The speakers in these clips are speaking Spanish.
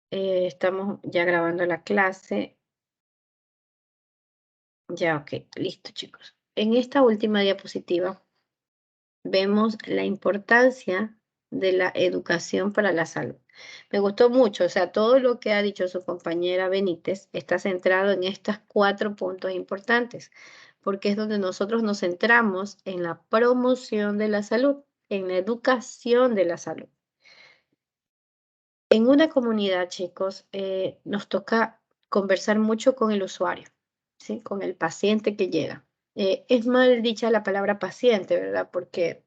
Estamos ya grabando la clase. Ya, ok, listo, chicos. En esta última diapositiva vemos la importancia de la educación para la salud. Me gustó mucho, o sea, todo lo que ha dicho su compañera Benítez está centrado en estos 4 puntos importantes, porque es donde nosotros nos centramos en la promoción de la salud, en la educación de la salud. En una comunidad, chicos, nos toca conversar mucho con el usuario, ¿sí? Con el paciente que llega. Es mal dicha la palabra paciente, ¿verdad? Porque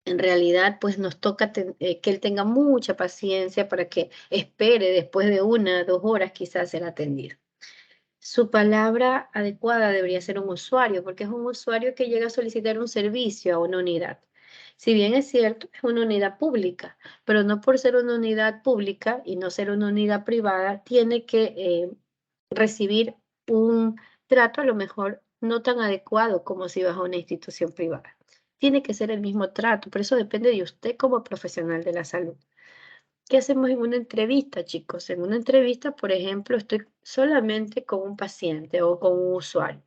en realidad, pues nos toca que él tenga mucha paciencia para que espere después de 1, 2 horas quizás ser atendido. Su palabra adecuada debería ser un usuario, porque es un usuario que llega a solicitar un servicio a una unidad. Si bien es cierto, es una unidad pública, pero no por ser una unidad pública y no ser una unidad privada, tiene que recibir un trato a lo mejor no tan adecuado como si vas a una institución privada. Tiene que ser el mismo trato, pero eso depende de usted como profesional de la salud. ¿Qué hacemos en una entrevista, chicos? En una entrevista, por ejemplo, estoy solamente con un paciente o con un usuario,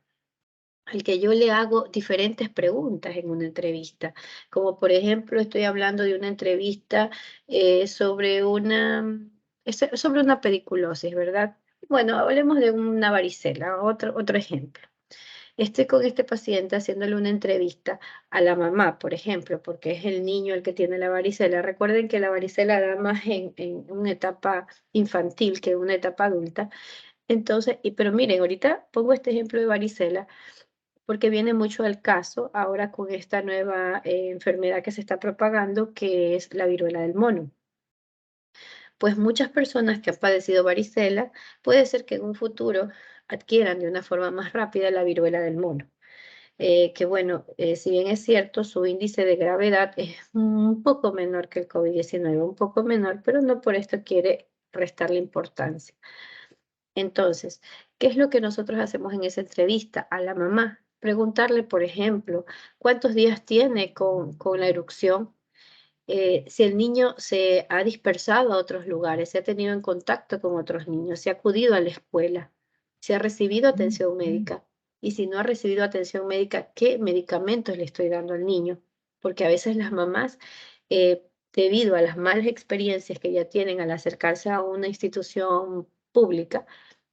al que yo le hago diferentes preguntas en una entrevista, como por ejemplo, estoy hablando de una entrevista sobre sobre una pediculosis, ¿verdad? Bueno, hablemos de una varicela, otro ejemplo. Estoy con este paciente haciéndole una entrevista a la mamá, por ejemplo, porque es el niño el que tiene la varicela. Recuerden que la varicela da más en una etapa infantil que en una etapa adulta. Entonces, pero miren, ahorita pongo este ejemplo de varicela porque viene mucho al caso ahora con esta nueva enfermedad que se está propagando, que es la viruela del mono. Pues muchas personas que han padecido varicela, puede ser que en un futuro adquieran de una forma más rápida la viruela del mono. Que bueno, si bien es cierto, su índice de gravedad es un poco menor que el COVID-19, un poco menor, pero no por esto quiere restarle importancia. Entonces, ¿qué es lo que nosotros hacemos en esa entrevista? A la mamá, preguntarle, por ejemplo, cuántos días tiene con la erupción, si el niño se ha dispersado a otros lugares, se ha tenido en contacto con otros niños, si ha acudido a la escuela, si ha recibido atención médica y si no ha recibido atención médica, ¿qué medicamentos le estoy dando al niño? Porque a veces las mamás, debido a las malas experiencias que ya tienen al acercarse a una institución pública,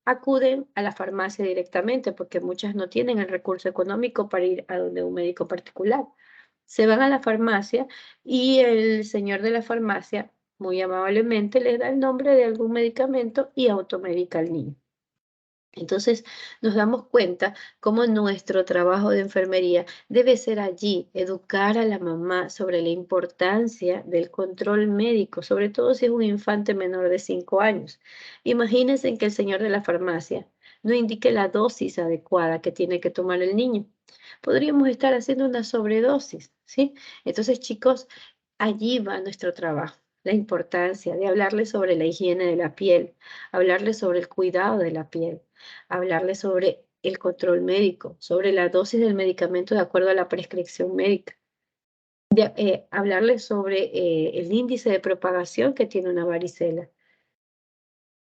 acuden a la farmacia directamente porque muchas no tienen el recurso económico para ir a donde un médico particular. Se van a la farmacia y el señor de la farmacia, muy amablemente, les da el nombre de algún medicamento y automedica al niño. Entonces, nos damos cuenta cómo nuestro trabajo de enfermería debe ser allí, educar a la mamá sobre la importancia del control médico, sobre todo si es un infante menor de 5 años. Imagínense que el señor de la farmacia no indique la dosis adecuada que tiene que tomar el niño. Podríamos estar haciendo una sobredosis, ¿sí? Entonces, chicos, allí va nuestro trabajo, la importancia de hablarles sobre la higiene de la piel, hablarles sobre el cuidado de la piel, hablarles sobre el control médico, sobre la dosis del medicamento de acuerdo a la prescripción médica, hablarles sobre el índice de propagación que tiene una varicela,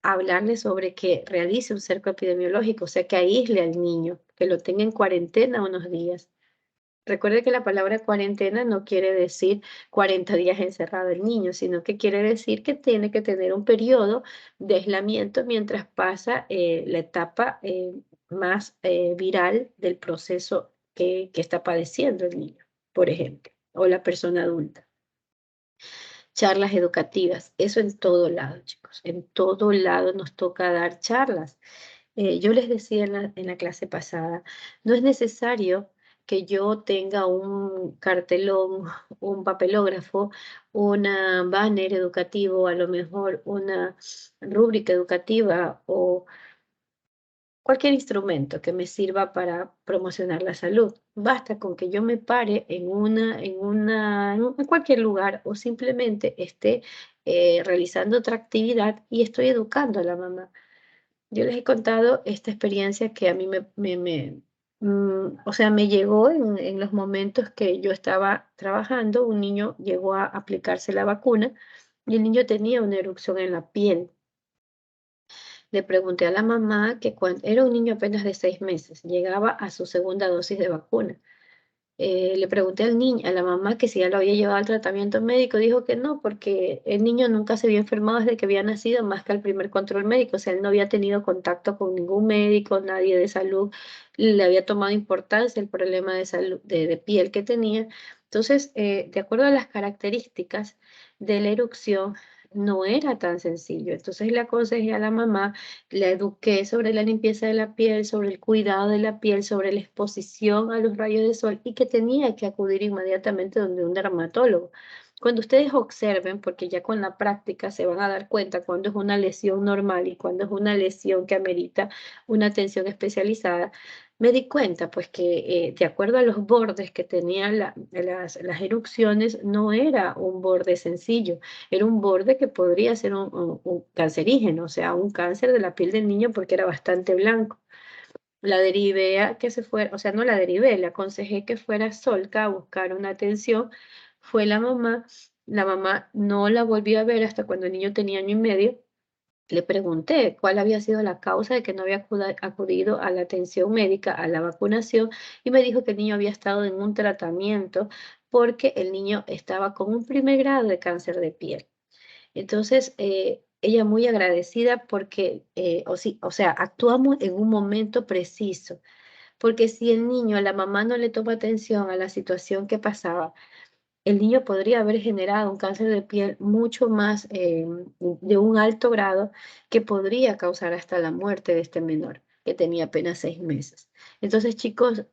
hablarles sobre que realice un cerco epidemiológico, o sea, que aísle al niño, que lo tenga en cuarentena unos días. Recuerde que la palabra cuarentena no quiere decir 40 días encerrado el niño, sino que quiere decir que tiene que tener un periodo de aislamiento mientras pasa la etapa más viral del proceso que está padeciendo el niño, por ejemplo, o la persona adulta. Charlas educativas, eso en todo lado, chicos, en todo lado nos toca dar charlas. Yo les decía en la clase pasada, no es necesario que yo tenga un cartelón, un papelógrafo, una banner educativo, a lo mejor una rúbrica educativa o cualquier instrumento que me sirva para promocionar la salud. Basta con que yo me pare en cualquier lugar o simplemente esté realizando otra actividad y estoy educando a la mamá. Yo les he contado esta experiencia que a mí o sea, me llegó en los momentos que yo estaba trabajando. Un niño llegó a aplicarse la vacuna y el niño tenía una erupción en la piel. Le pregunté a la mamá que cuando era un niño apenas de 6 meses, llegaba a su segunda dosis de vacuna. Le pregunté al niño, a la mamá que si ya lo había llevado al tratamiento médico, dijo que no, porque el niño nunca se había enfermado desde que había nacido, más que al primer control médico, o sea, él no había tenido contacto con ningún médico, nadie de salud le había tomado importancia el problema de salud, de piel que tenía. Entonces, de acuerdo a las características de la erupción, no era tan sencillo. Entonces le aconsejé a la mamá, la eduqué sobre la limpieza de la piel, sobre el cuidado de la piel, sobre la exposición a los rayos de sol y que tenía que acudir inmediatamente donde un dermatólogo. Cuando ustedes observen, porque ya con la práctica se van a dar cuenta cuando es una lesión normal y cuando es una lesión que amerita una atención especializada, me di cuenta pues que de acuerdo a los bordes que tenían las erupciones, no era un borde sencillo, era un borde que podría ser un cancerígeno, o sea, un cáncer de la piel del niño porque era bastante blanco. La derivé a que se fuera, o sea, no la derivé, le aconsejé que fuera a Solca a buscar una atención. Fue la mamá no la volvió a ver hasta cuando el niño tenía año y medio. Le pregunté cuál había sido la causa de que no había acudido a la atención médica, a la vacunación, y me dijo que el niño había estado en un tratamiento porque el niño estaba con un primer grado de cáncer de piel. Entonces, ella muy agradecida porque, o sea, actuamos en un momento preciso, porque si el niño, la mamá no le toma atención a la situación que pasaba, el niño podría haber generado un cáncer de piel mucho más de un alto grado que podría causar hasta la muerte de este menor, que tenía apenas 6 meses. Entonces, chicos,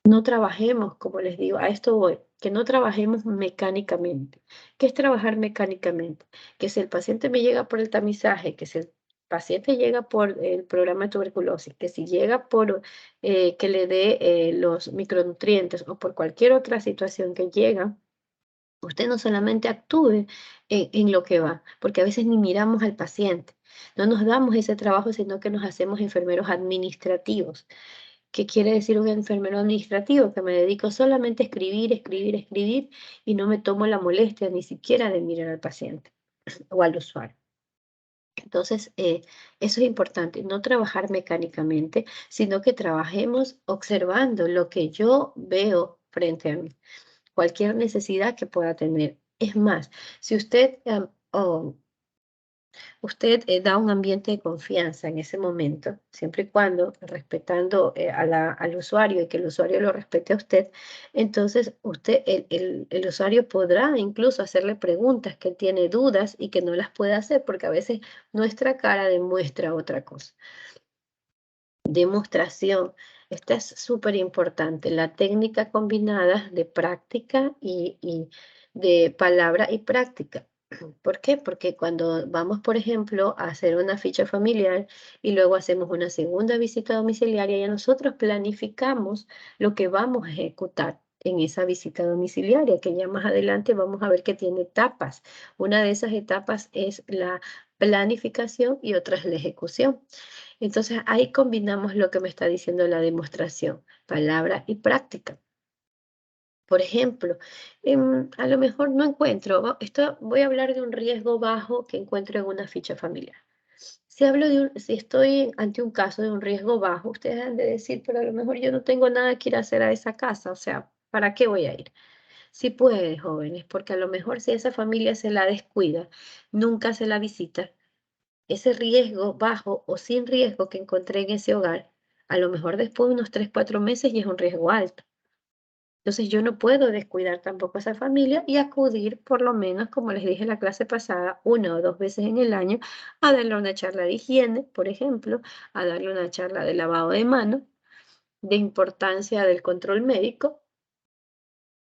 no trabajemos, como les digo, a esto voy, que no trabajemos mecánicamente. ¿Qué es trabajar mecánicamente? Que si el paciente me llega por el tamizaje, que si el paciente llega por el programa de tuberculosis, que si llega por que le dé los micronutrientes o por cualquier otra situación que llega, usted no solamente actúe en lo que va, porque a veces ni miramos al paciente, no nos damos ese trabajo, sino que nos hacemos enfermeros administrativos. ¿Qué quiere decir un enfermero administrativo? Que me dedico solamente a escribir, escribir, escribir y no me tomo la molestia ni siquiera de mirar al paciente o al usuario. Entonces, eso es importante, no trabajar mecánicamente, sino que trabajemos observando lo que yo veo frente a mí, cualquier necesidad que pueda tener. Es más, si usted da un ambiente de confianza en ese momento, siempre y cuando respetando al usuario y que el usuario lo respete a usted, entonces el usuario podrá incluso hacerle preguntas que tiene dudas y que no las puede hacer porque a veces nuestra cara demuestra otra cosa. Demostración. Esta es súper importante, la técnica combinada de práctica y de palabra y práctica. ¿Por qué? Porque cuando vamos, por ejemplo, a hacer una ficha familiar y luego hacemos una segunda visita domiciliaria, ya nosotros planificamos lo que vamos a ejecutar en esa visita domiciliaria, que ya más adelante vamos a ver que tiene etapas. Una de esas etapas es la planificación y otra es la ejecución. Entonces ahí combinamos lo que me está diciendo la demostración, palabra y práctica. Por ejemplo, a lo mejor no encuentro, voy a hablar de un riesgo bajo que encuentro en una ficha familiar. Si estoy ante un caso de un riesgo bajo, ustedes han de decir, pero a lo mejor yo no tengo nada que ir a hacer a esa casa, o sea, ¿para qué voy a ir? Sí puede, jóvenes, porque a lo mejor si esa familia se la descuida, nunca se la visita, ese riesgo bajo o sin riesgo que encontré en ese hogar, a lo mejor después de unos 3, 4 meses ya es un riesgo alto. Entonces yo no puedo descuidar tampoco a esa familia y acudir por lo menos, como les dije en la clase pasada, 1 o 2 veces en el año a darle una charla de higiene, por ejemplo, a darle una charla de lavado de manos, de importancia del control médico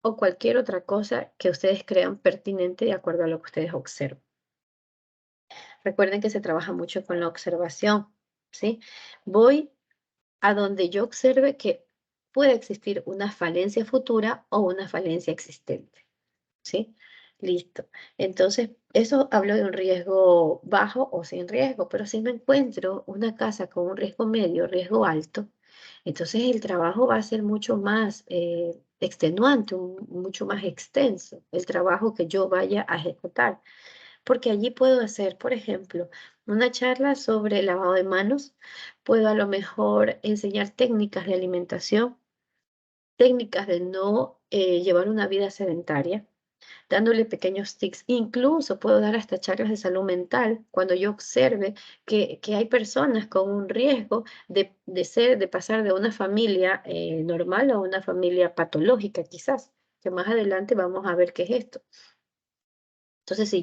o cualquier otra cosa que ustedes crean pertinente de acuerdo a lo que ustedes observan. Recuerden que se trabaja mucho con la observación, ¿sí? Voy a donde yo observe que puede existir una falencia futura o una falencia existente, ¿sí? Listo. Entonces, eso hablo de un riesgo bajo o sin riesgo, pero si me encuentro una casa con un riesgo medio, riesgo alto, entonces el trabajo va a ser mucho más extenuante, mucho más extenso, el trabajo que yo vaya a ejecutar. porque allí puedo hacer, por ejemplo, una charla sobre lavado de manos, puedo a lo mejor enseñar técnicas de alimentación, técnicas de no llevar una vida sedentaria, dándole pequeños tips. Incluso puedo dar hasta charlas de salud mental cuando yo observe que hay personas con un riesgo de pasar de una familia normal a una familia patológica, quizás, que más adelante vamos a ver qué es esto. Entonces, si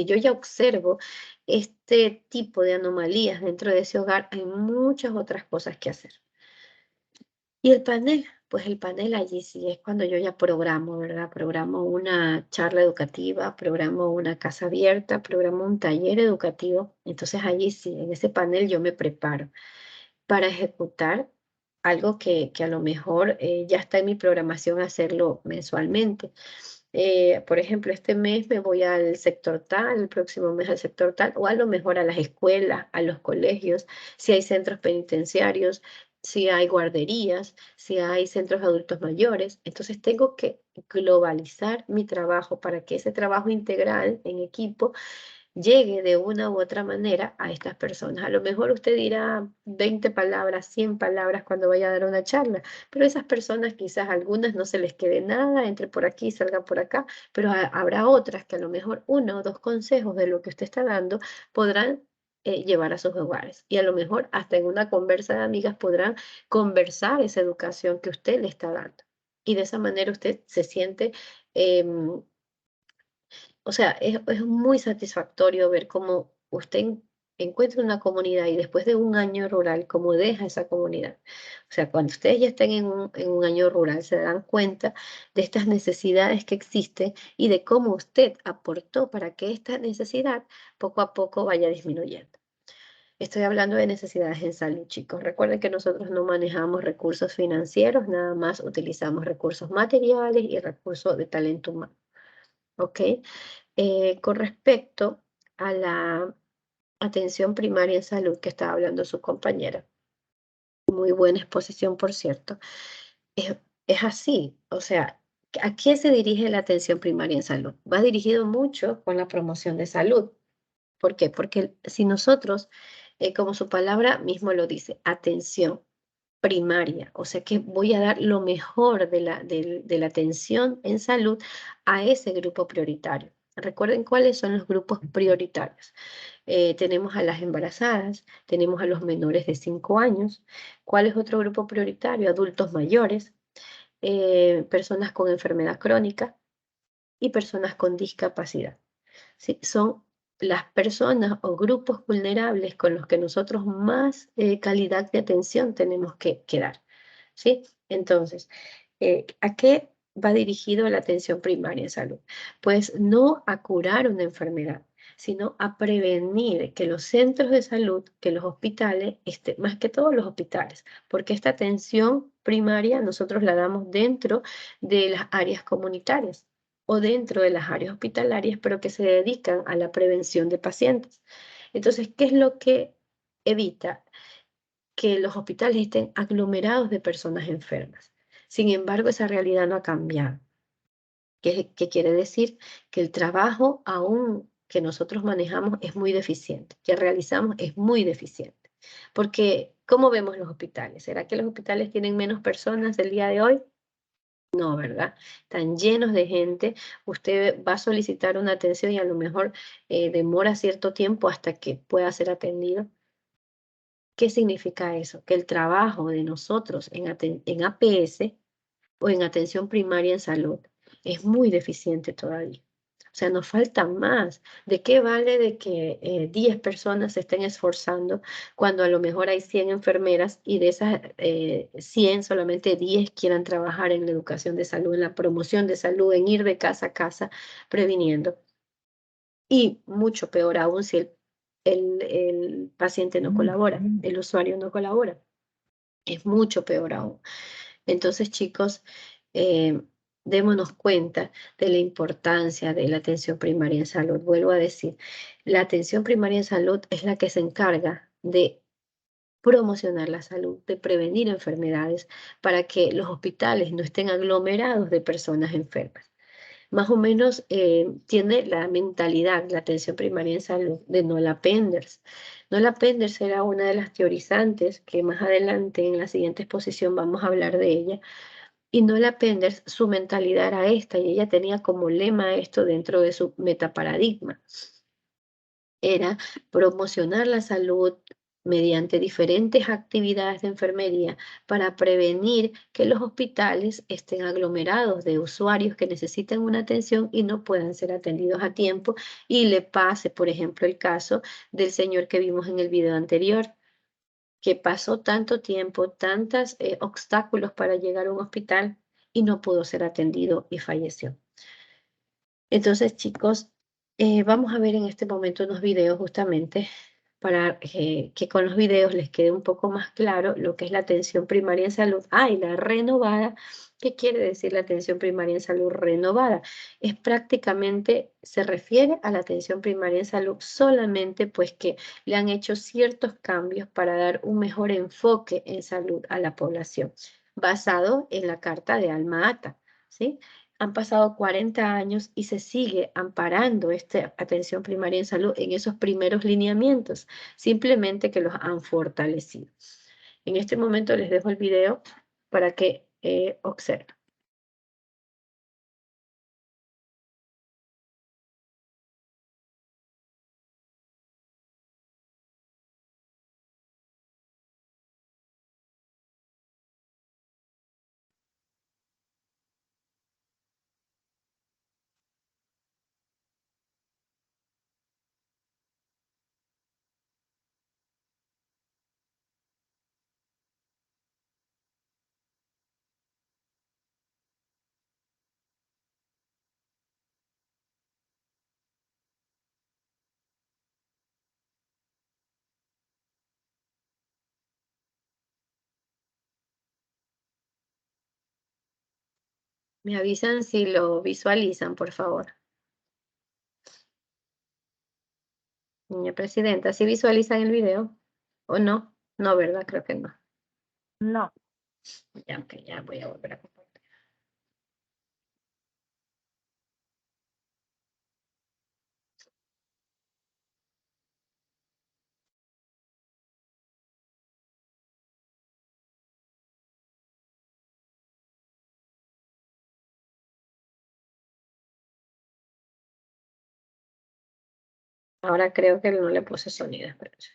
yo ya observo este tipo de anomalías dentro de ese hogar, hay muchas otras cosas que hacer. Y el panel, pues el panel allí sí es cuando yo ya programo, ¿verdad? Programo una charla educativa, programo una casa abierta, programo un taller educativo. Entonces allí sí, en ese panel yo me preparo para ejecutar algo que a lo mejor ya está en mi programación hacerlo mensualmente. Por ejemplo, este mes me voy al sector tal, el próximo mes al sector tal, o a lo mejor a las escuelas, a los colegios, si hay centros penitenciarios, si hay guarderías, si hay centros de adultos mayores. Entonces tengo que globalizar mi trabajo para que ese trabajo integral en equipo llegue de una u otra manera a estas personas. A lo mejor usted dirá 20 palabras, 100 palabras cuando vaya a dar una charla, pero esas personas quizás algunas no se les quede nada, entre por aquí, salga por acá, pero habrá otras que a lo mejor uno o dos consejos de lo que usted está dando podrán llevar a sus hogares. Y a lo mejor hasta en una conversa de amigas podrán conversar esa educación que usted le está dando. Y de esa manera usted se siente em, o sea, es muy satisfactorio ver cómo usted encuentra una comunidad y después de un año rural, cómo deja esa comunidad. O sea, cuando ustedes ya estén en un año rural, se dan cuenta de estas necesidades que existen y de cómo usted aportó para que esta necesidad poco a poco vaya disminuyendo. Estoy hablando de necesidades en salud, chicos. Recuerden que nosotros no manejamos recursos financieros, nada más utilizamos recursos materiales y recursos de talento humano. ¿Ok? Con respecto a la atención primaria en salud que estaba hablando su compañera, muy buena exposición, por cierto, es, es así, o sea, ¿a quién se dirige la atención primaria en salud? Va dirigido mucho con la promoción de salud. ¿Por qué? Porque si nosotros, como su palabra mismo lo dice, atención primaria, o sea que voy a dar lo mejor de la atención en salud a ese grupo prioritario. Recuerden cuáles son los grupos prioritarios. Tenemos a las embarazadas, tenemos a los menores de 5 años. ¿Cuál es otro grupo prioritario? Adultos mayores, personas con enfermedad crónica y personas con discapacidad. ¿Sí? Son las personas o grupos vulnerables con los que nosotros más calidad de atención tenemos que dar. ¿Sí? Entonces, ¿a qué va dirigido la atención primaria en salud? Pues no a curar una enfermedad, sino a prevenir que los centros de salud, que los hospitales, más que todos los hospitales, porque esta atención primaria nosotros la damos dentro de las áreas comunitarias o dentro de las áreas hospitalarias, pero que se dedican a la prevención de pacientes. Entonces, ¿qué es lo que evita? Que los hospitales estén aglomerados de personas enfermas. Sin embargo, esa realidad no ha cambiado. ¿Qué quiere decir? Que el trabajo aún que nosotros manejamos es muy deficiente, que realizamos es muy deficiente. Porque, ¿cómo vemos los hospitales? ¿Será que los hospitales tienen menos personas el día de hoy? No, ¿verdad? Están llenos de gente. Usted va a solicitar una atención y a lo mejor demora cierto tiempo hasta que pueda ser atendido. ¿Qué significa eso? Que el trabajo de nosotros en APS o en atención primaria en salud es muy deficiente todavía. O sea, nos falta más. ¿De qué vale de que 10 personas se estén esforzando cuando a lo mejor hay 100 enfermeras y de esas 100 solamente 10 quieran trabajar en la educación de salud, en la promoción de salud, en ir de casa a casa previniendo? Y mucho peor aún si el paciente no colabora, el usuario no colabora. Es mucho peor aún. Entonces, chicos, eh, démonos cuenta de la importancia de la atención primaria en salud. Vuelvo a decir, la atención primaria en salud es la que se encarga de promocionar la salud, de prevenir enfermedades para que los hospitales no estén aglomerados de personas enfermas. más o menos tiene la mentalidad, la atención primaria en salud, de Nola Penders. Nola Penders era una de las teorizantes que más adelante en la siguiente exposición vamos a hablar de ella. Y Nola Penders, su mentalidad era esta, y ella tenía como lema esto dentro de su metaparadigma. Era promocionar la salud mediante diferentes actividades de enfermería para prevenir que los hospitales estén aglomerados de usuarios que necesitan una atención y no puedan ser atendidos a tiempo y le pase, por ejemplo, el caso del señor que vimos en el video anterior, que pasó tanto tiempo, tantos obstáculos para llegar a un hospital y no pudo ser atendido y falleció. Entonces, chicos, vamos a ver en este momento unos videos justamente para que con los videos les quede un poco más claro lo que es la atención primaria en salud. Ah, y la renovada. ¿Qué quiere decir la atención primaria en salud renovada? Es prácticamente, se refiere a la atención primaria en salud solamente pues que le han hecho ciertos cambios para dar un mejor enfoque en salud a la población, basado en la Carta de Alma Ata, ¿sí? Han pasado 40 años y se sigue amparando esta atención primaria en salud en esos primeros lineamientos, simplemente que los han fortalecido. En este momento les dejo el video para que observen. Me avisan si lo visualizan, por favor. Niña presidenta, ¿sí visualizan el video o no? No, ¿verdad? Creo que no. No. Ya, ok, ya voy a volver a compartir. Ahora creo que no le puse sonido. Espérense.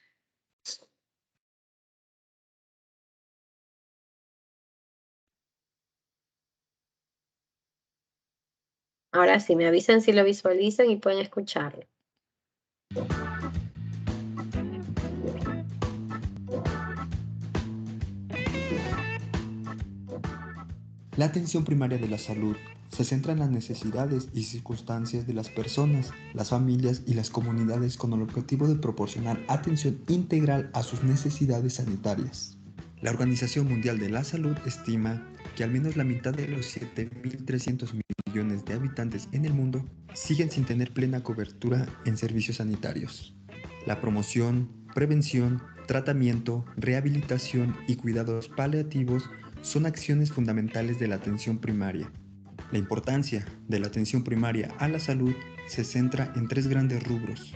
Ahora sí, me avisan si lo visualizan y pueden escucharlo. La atención primaria de la salud se centra en las necesidades y circunstancias de las personas, las familias y las comunidades con el objetivo de proporcionar atención integral a sus necesidades sanitarias. La Organización Mundial de la Salud estima que al menos la mitad de los 7.300 millones de habitantes en el mundo siguen sin tener plena cobertura en servicios sanitarios. La promoción, prevención, tratamiento, rehabilitación y cuidados paliativos son acciones fundamentales de la atención primaria. La importancia de la atención primaria a la salud se centra en tres grandes rubros.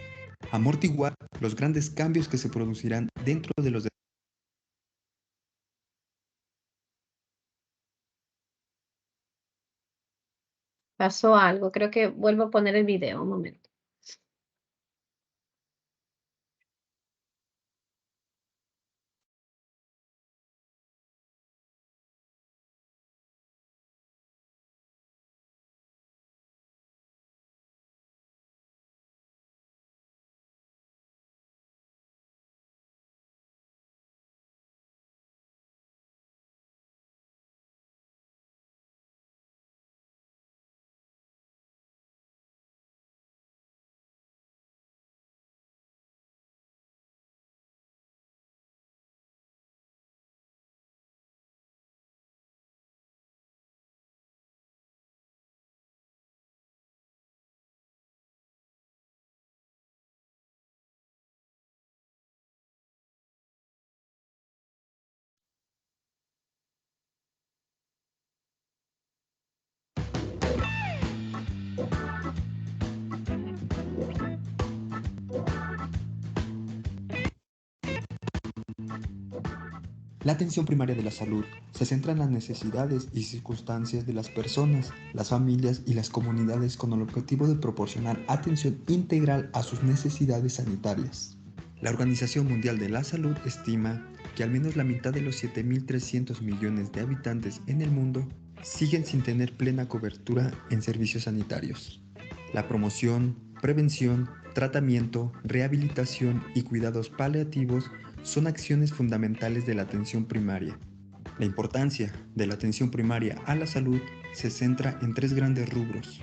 Amortiguar los grandes cambios que se producirán dentro de los Pasó algo, creo que vuelvo a poner el video, un momento. La atención primaria de la salud se centra en las necesidades y circunstancias de las personas, las familias y las comunidades con el objetivo de proporcionar atención integral a sus necesidades sanitarias. La Organización Mundial de la Salud estima que al menos la mitad de los 7.300 millones de habitantes en el mundo siguen sin tener plena cobertura en servicios sanitarios. La promoción, prevención, tratamiento, rehabilitación y cuidados paliativos son acciones fundamentales de la atención primaria. La importancia de la atención primaria a la salud se centra en tres grandes rubros.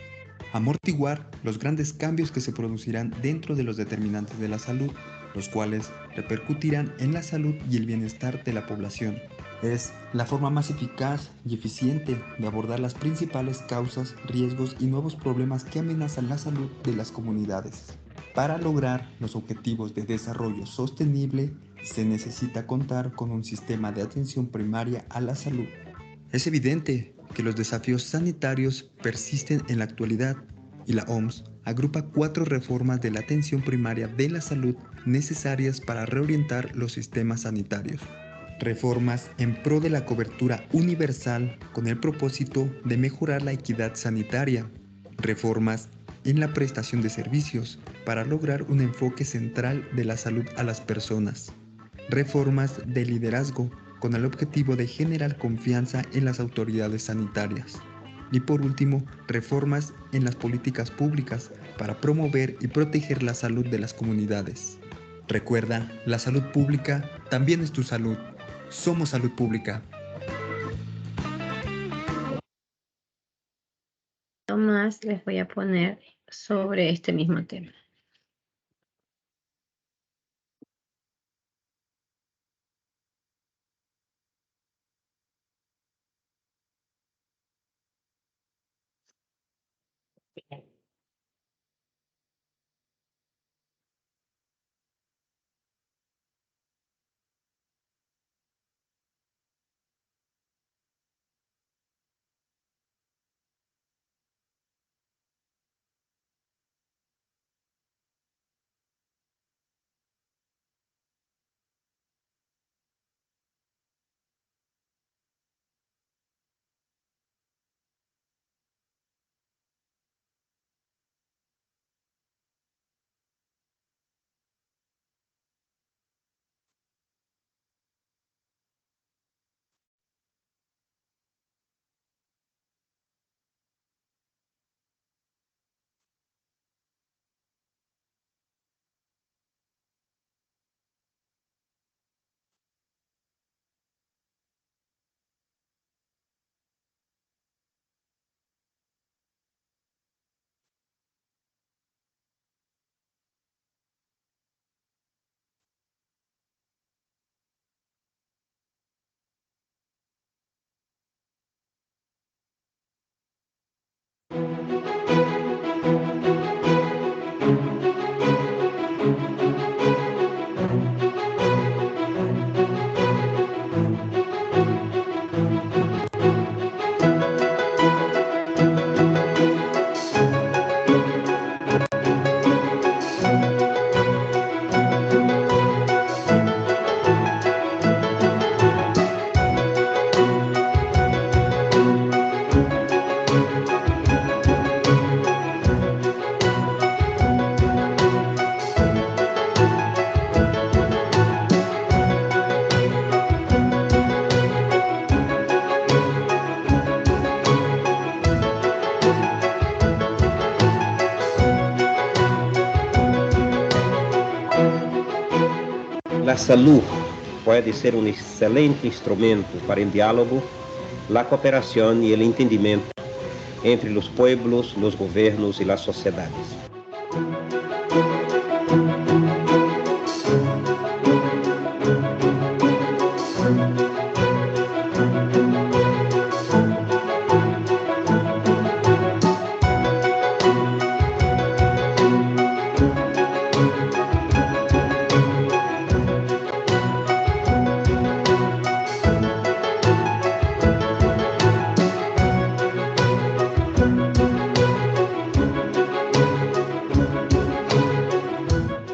Amortiguar los grandes cambios que se producirán dentro de los determinantes de la salud, los cuales repercutirán en la salud y el bienestar de la población. Es la forma más eficaz y eficiente de abordar las principales causas, riesgos y nuevos problemas que amenazan la salud de las comunidades. Para lograr los objetivos de desarrollo sostenible, se necesita contar con un sistema de atención primaria a la salud. Es evidente que los desafíos sanitarios persisten en la actualidad y la OMS agrupa 4 reformas de la atención primaria de la salud necesarias para reorientar los sistemas sanitarios. Reformas en pro de la cobertura universal con el propósito de mejorar la equidad sanitaria. Reformas en la prestación de servicios para lograr un enfoque central de la salud a las personas. Reformas de liderazgo con el objetivo de generar confianza en las autoridades sanitarias. Y por último, reformas en las políticas públicas para promover y proteger la salud de las comunidades. Recuerda, la salud pública también es tu salud. Somos Salud Pública. Más les voy a poner sobre este mismo tema. La salud puede ser un excelente instrumento para el diálogo, la cooperación y el entendimiento entre los pueblos, los gobiernos y las sociedades.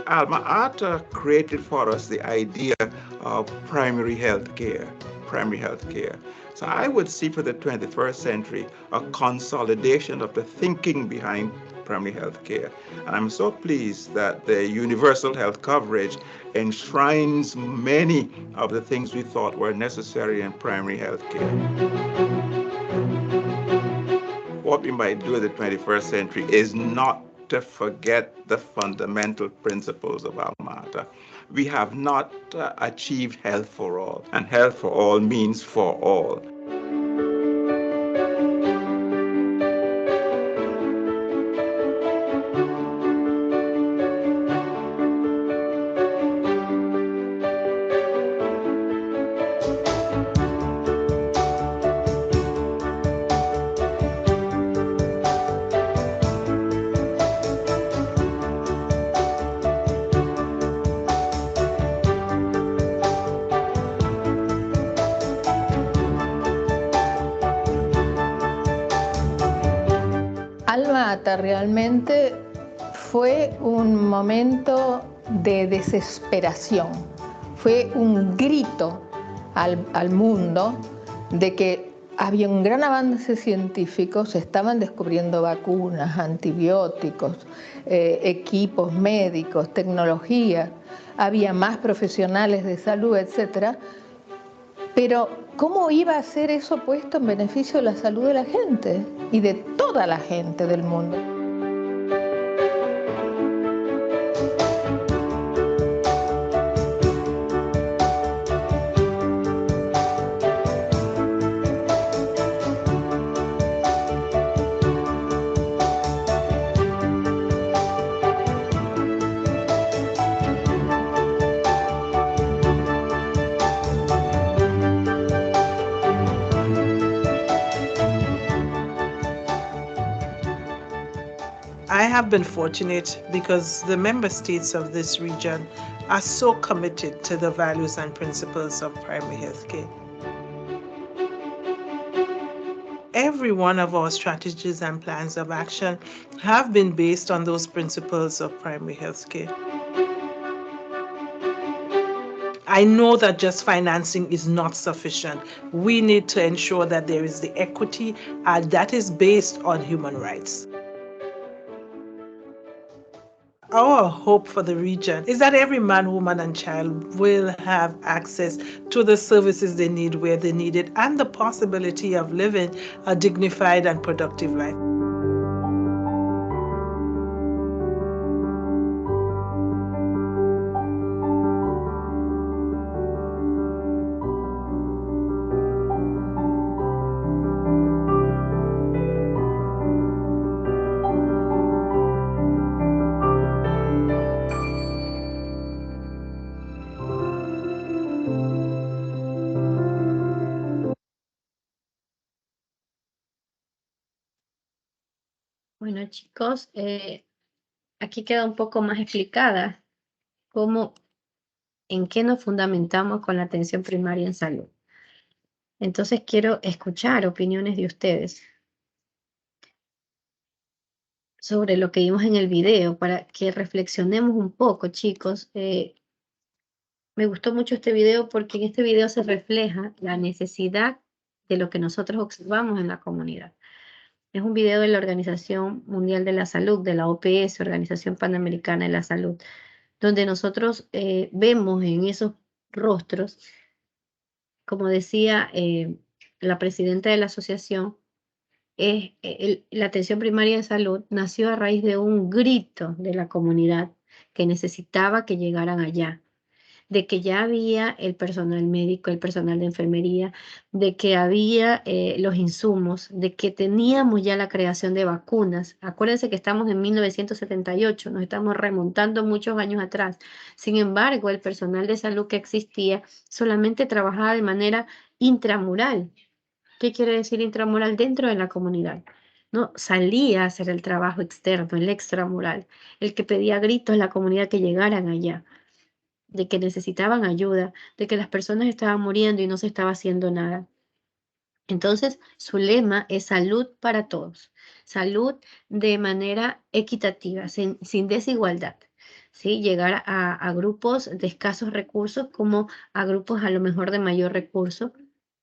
Alma Ata created for us the idea of primary health care. So I would see for the 21st century a consolidation of the thinking behind primary health care. And I'm so pleased that the universal health coverage enshrines many of the things we thought were necessary in primary health care. What we might do in the 21st century is not to forget the fundamental principles of Alma Mater. We have not achieved health for all, and health for all means for all. Alma Mater realmente fue un momento de desesperación, fue un grito al mundo de que había un gran avance científico, se estaban descubriendo vacunas, antibióticos, equipos médicos, tecnología, había más profesionales de salud, etc. Pero ¿cómo iba a ser eso puesto en beneficio de la salud de la gente y de toda la gente del mundo? I have been fortunate because the member states of this region are so committed to the values and principles of primary health care. Every one of our strategies and plans of action have been based on those principles of primary health care. I know that just financing is not sufficient. We need to ensure that there is the equity that is based on human rights. Our hope for the region is that every man, woman, and child will have access to the services they need where they need it and the possibility of living a dignified and productive life. Bueno, chicos, aquí queda un poco más explicada en qué nos fundamentamos con la atención primaria en salud. Entonces quiero escuchar opiniones de ustedes sobre lo que vimos en el video para que reflexionemos un poco, chicos. Me gustó mucho este video porque en este video se refleja la necesidad de lo que nosotros observamos en la comunidad. Es un video de la Organización Mundial de la Salud, de la OPS, Organización Panamericana de la Salud, donde nosotros vemos en esos rostros, como decía la presidenta de la asociación, la atención primaria de salud nació a raíz de un grito de la comunidad que necesitaba que llegaran allá, de que ya había el personal médico, el personal de enfermería, de que había los insumos, de que teníamos ya la creación de vacunas. Acuérdense que estamos en 1978, nos estamos remontando muchos años atrás. Sin embargo, el personal de salud que existía solamente trabajaba de manera intramural. ¿Qué quiere decir intramural? Dentro de la comunidad. No salía a hacer el trabajo externo, el extramural, el que pedía a gritos a la comunidad que llegaran allá, de que necesitaban ayuda, de que las personas estaban muriendo y no se estaba haciendo nada. Entonces, su lema es salud para todos, salud de manera equitativa, sin desigualdad, ¿sí? Llegar a grupos de escasos recursos como a grupos a lo mejor de mayor recurso.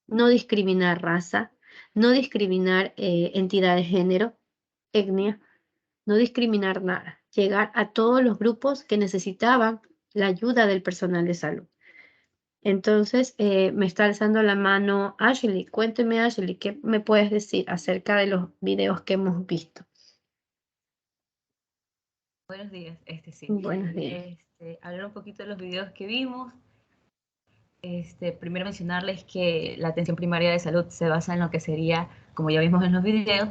No discriminar raza, no discriminar entidad de género, etnia, no discriminar nada. Llegar a todos los grupos que necesitaban la ayuda del personal de salud. Entonces, me está alzando la mano Ashley. Cuénteme, Ashley, ¿qué me puedes decir acerca de los videos que hemos visto? Buenos días, sí. Buenos días. Hablar un poquito de los videos que vimos. Primero mencionarles que la atención primaria de salud se basa en lo que sería, como ya vimos en los videos,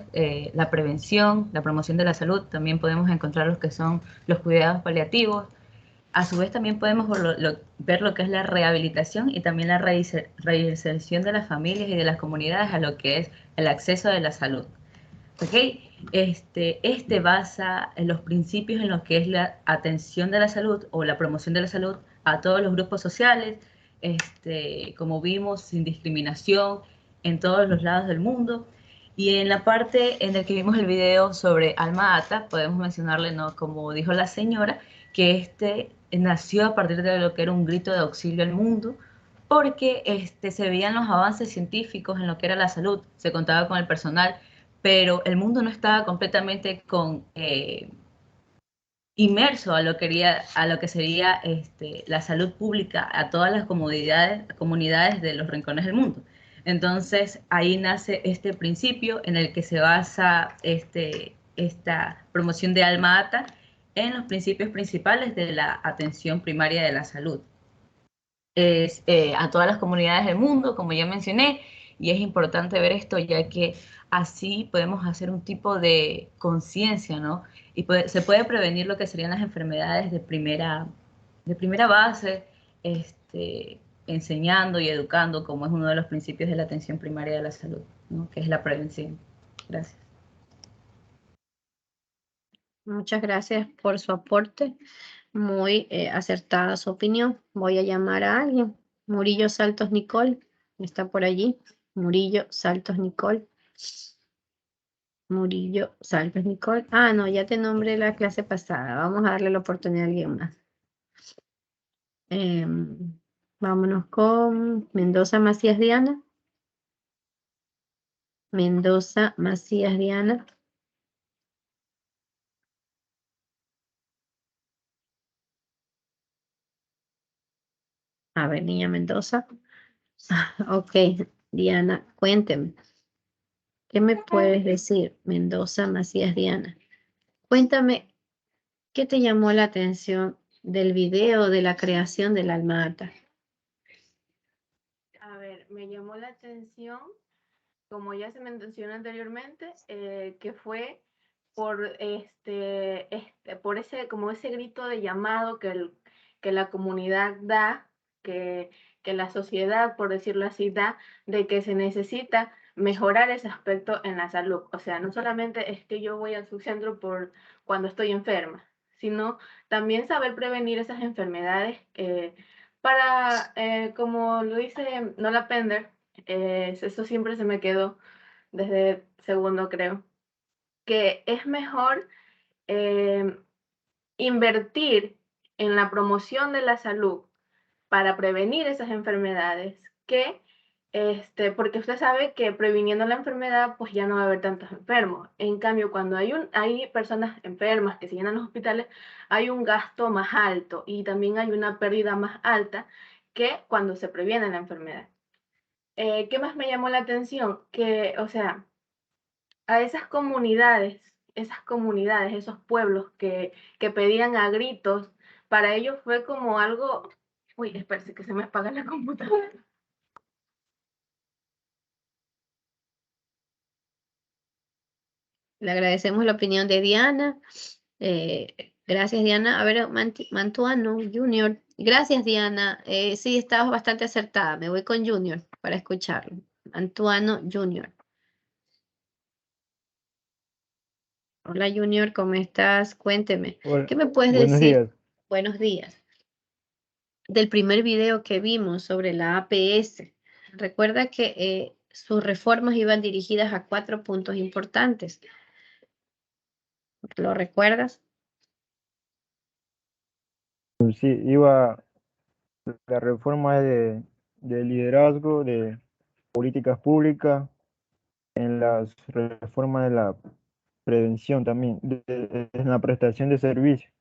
la prevención, la promoción de la salud. También podemos encontrar los que son los cuidados paliativos. A su vez también podemos ver lo que es la rehabilitación y también la reinserción de las familias y de las comunidades a lo que es el acceso a la salud. ¿Okay? Basa en los principios en lo que es la atención de la salud o la promoción de la salud a todos los grupos sociales, como vimos, sin discriminación en todos los lados del mundo. Y en la parte en la que vimos el video sobre Alma Ata, podemos mencionarle, ¿no? Como dijo la señora, que nació a partir de lo que era un grito de auxilio al mundo, porque se veían los avances científicos en lo que era la salud, se contaba con el personal, pero el mundo no estaba completamente inmerso a lo que sería la salud pública a todas las comunidades de los rincones del mundo. Entonces ahí nace este principio en el que se basa esta promoción de Alma Ata en los principios principales de la atención primaria de la salud. Es a todas las comunidades del mundo, como ya mencioné, y es importante ver esto ya que así podemos hacer un tipo de conciencia, ¿no? Y se puede prevenir lo que serían las enfermedades de primera base, enseñando y educando, como es uno de los principios de la atención primaria de la salud, ¿no? Que es la prevención. Gracias. Muchas gracias por su aporte. Muy acertada su opinión. Voy a llamar a alguien. Murillo Saltos Nicole. Está por allí. Murillo Saltos Nicole. Murillo Saltos Nicole. Ah, no, ya te nombré la clase pasada. Vamos a darle la oportunidad a alguien más. Vámonos con Mendoza Macías Diana. Mendoza Macías Diana. A ver, niña Mendoza. Ok, Diana, cuénteme. ¿Qué me puedes decir, Mendoza Macías Diana? Cuéntame, ¿qué te llamó la atención del video de la creación del Alma Ata? A ver, me llamó la atención, como ya se mencionó anteriormente, que fue por por ese grito de llamado que la comunidad da, que la sociedad, por decirlo así, da, de que se necesita mejorar ese aspecto en la salud. O sea, no solamente es que yo voy al subcentro por cuando estoy enferma, sino también saber prevenir esas enfermedades para, como lo dice Nola Pender, eso siempre se me quedó desde segundo, creo, que es mejor invertir en la promoción de la salud para prevenir esas enfermedades que, porque usted sabe que previniendo la enfermedad, pues ya no va a haber tantos enfermos. En cambio, cuando hay personas enfermas que se llenan los hospitales, hay un gasto más alto y también hay una pérdida más alta que cuando se previene la enfermedad. ¿Qué más me llamó la atención? Que, o sea, a esas comunidades, esos pueblos que pedían a gritos, para ellos fue como algo. Uy, espérese que se me apaga la computadora. Le agradecemos la opinión de Diana. Gracias, Diana. A ver, Mantuano Junior. Gracias, Diana. Sí, estabas bastante acertada. Me voy con Junior para escucharlo. Mantuano Junior. Hola, Junior, ¿cómo estás? Cuénteme. ¿Qué me puedes Buenos decir? días. Buenos días. Del primer video que vimos sobre la APS. Recuerda que sus reformas iban dirigidas a 4 puntos importantes. ¿Lo recuerdas? sí, la reforma es de liderazgo, de políticas públicas, en las reformas de la prevención también, en la prestación de servicios.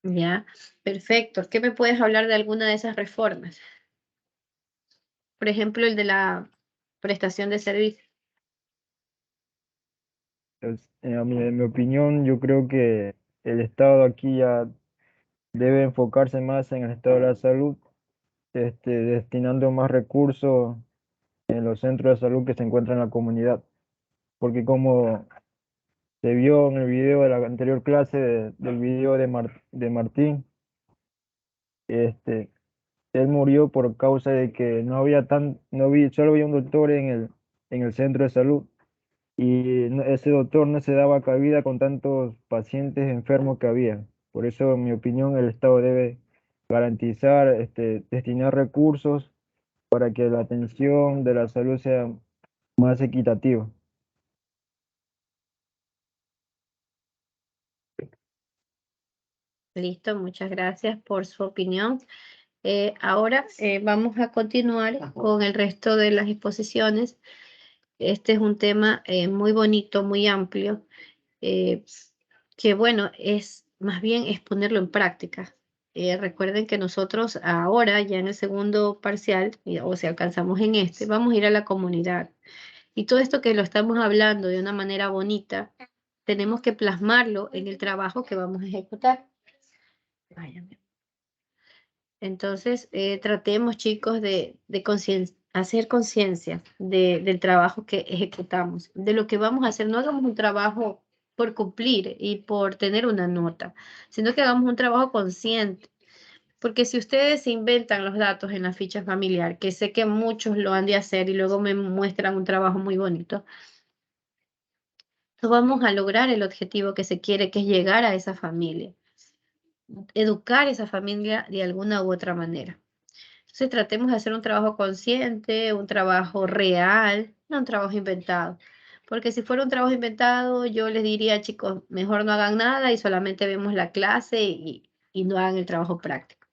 Ya, perfecto. ¿Qué me puedes hablar de alguna de esas reformas? Por ejemplo, el de la prestación de servicios. En mi opinión, yo creo que el Estado aquí ya debe enfocarse más en el estado de la salud, destinando más recursos en los centros de salud que se encuentran en la comunidad. Porque como se vio en el video de la anterior clase, del video de Martín, él murió por causa de que solo había un doctor en el centro de salud y ese doctor no se daba cabida con tantos pacientes enfermos que había. Por eso, en mi opinión, el Estado debe garantizar, destinar recursos para que la atención de la salud sea más equitativa. Listo, muchas gracias por su opinión. Ahora vamos a continuar con el resto de las exposiciones. Este es un tema muy bonito, muy amplio, que bueno, es más bien es ponerlo en práctica. Recuerden que nosotros ahora, ya en el segundo parcial, o si alcanzamos en este, vamos a ir a la comunidad. Y todo esto que lo estamos hablando de una manera bonita, tenemos que plasmarlo en el trabajo que vamos a ejecutar. Váyame. Entonces, tratemos, chicos, de hacer conciencia del trabajo que ejecutamos, de lo que vamos a hacer. No hagamos un trabajo por cumplir y por tener una nota, sino que hagamos un trabajo consciente. Porque si ustedes se inventan los datos en la ficha familiar, que sé que muchos lo han de hacer y luego me muestran un trabajo muy bonito, no vamos a lograr el objetivo que se quiere, que es llegar a esa familia, educar a esa familia de alguna u otra manera. Entonces tratemos de hacer un trabajo consciente, un trabajo real, no un trabajo inventado. Porque si fuera un trabajo inventado, yo les diría, chicos, mejor no hagan nada y solamente vemos la clase y no hagan el trabajo práctico.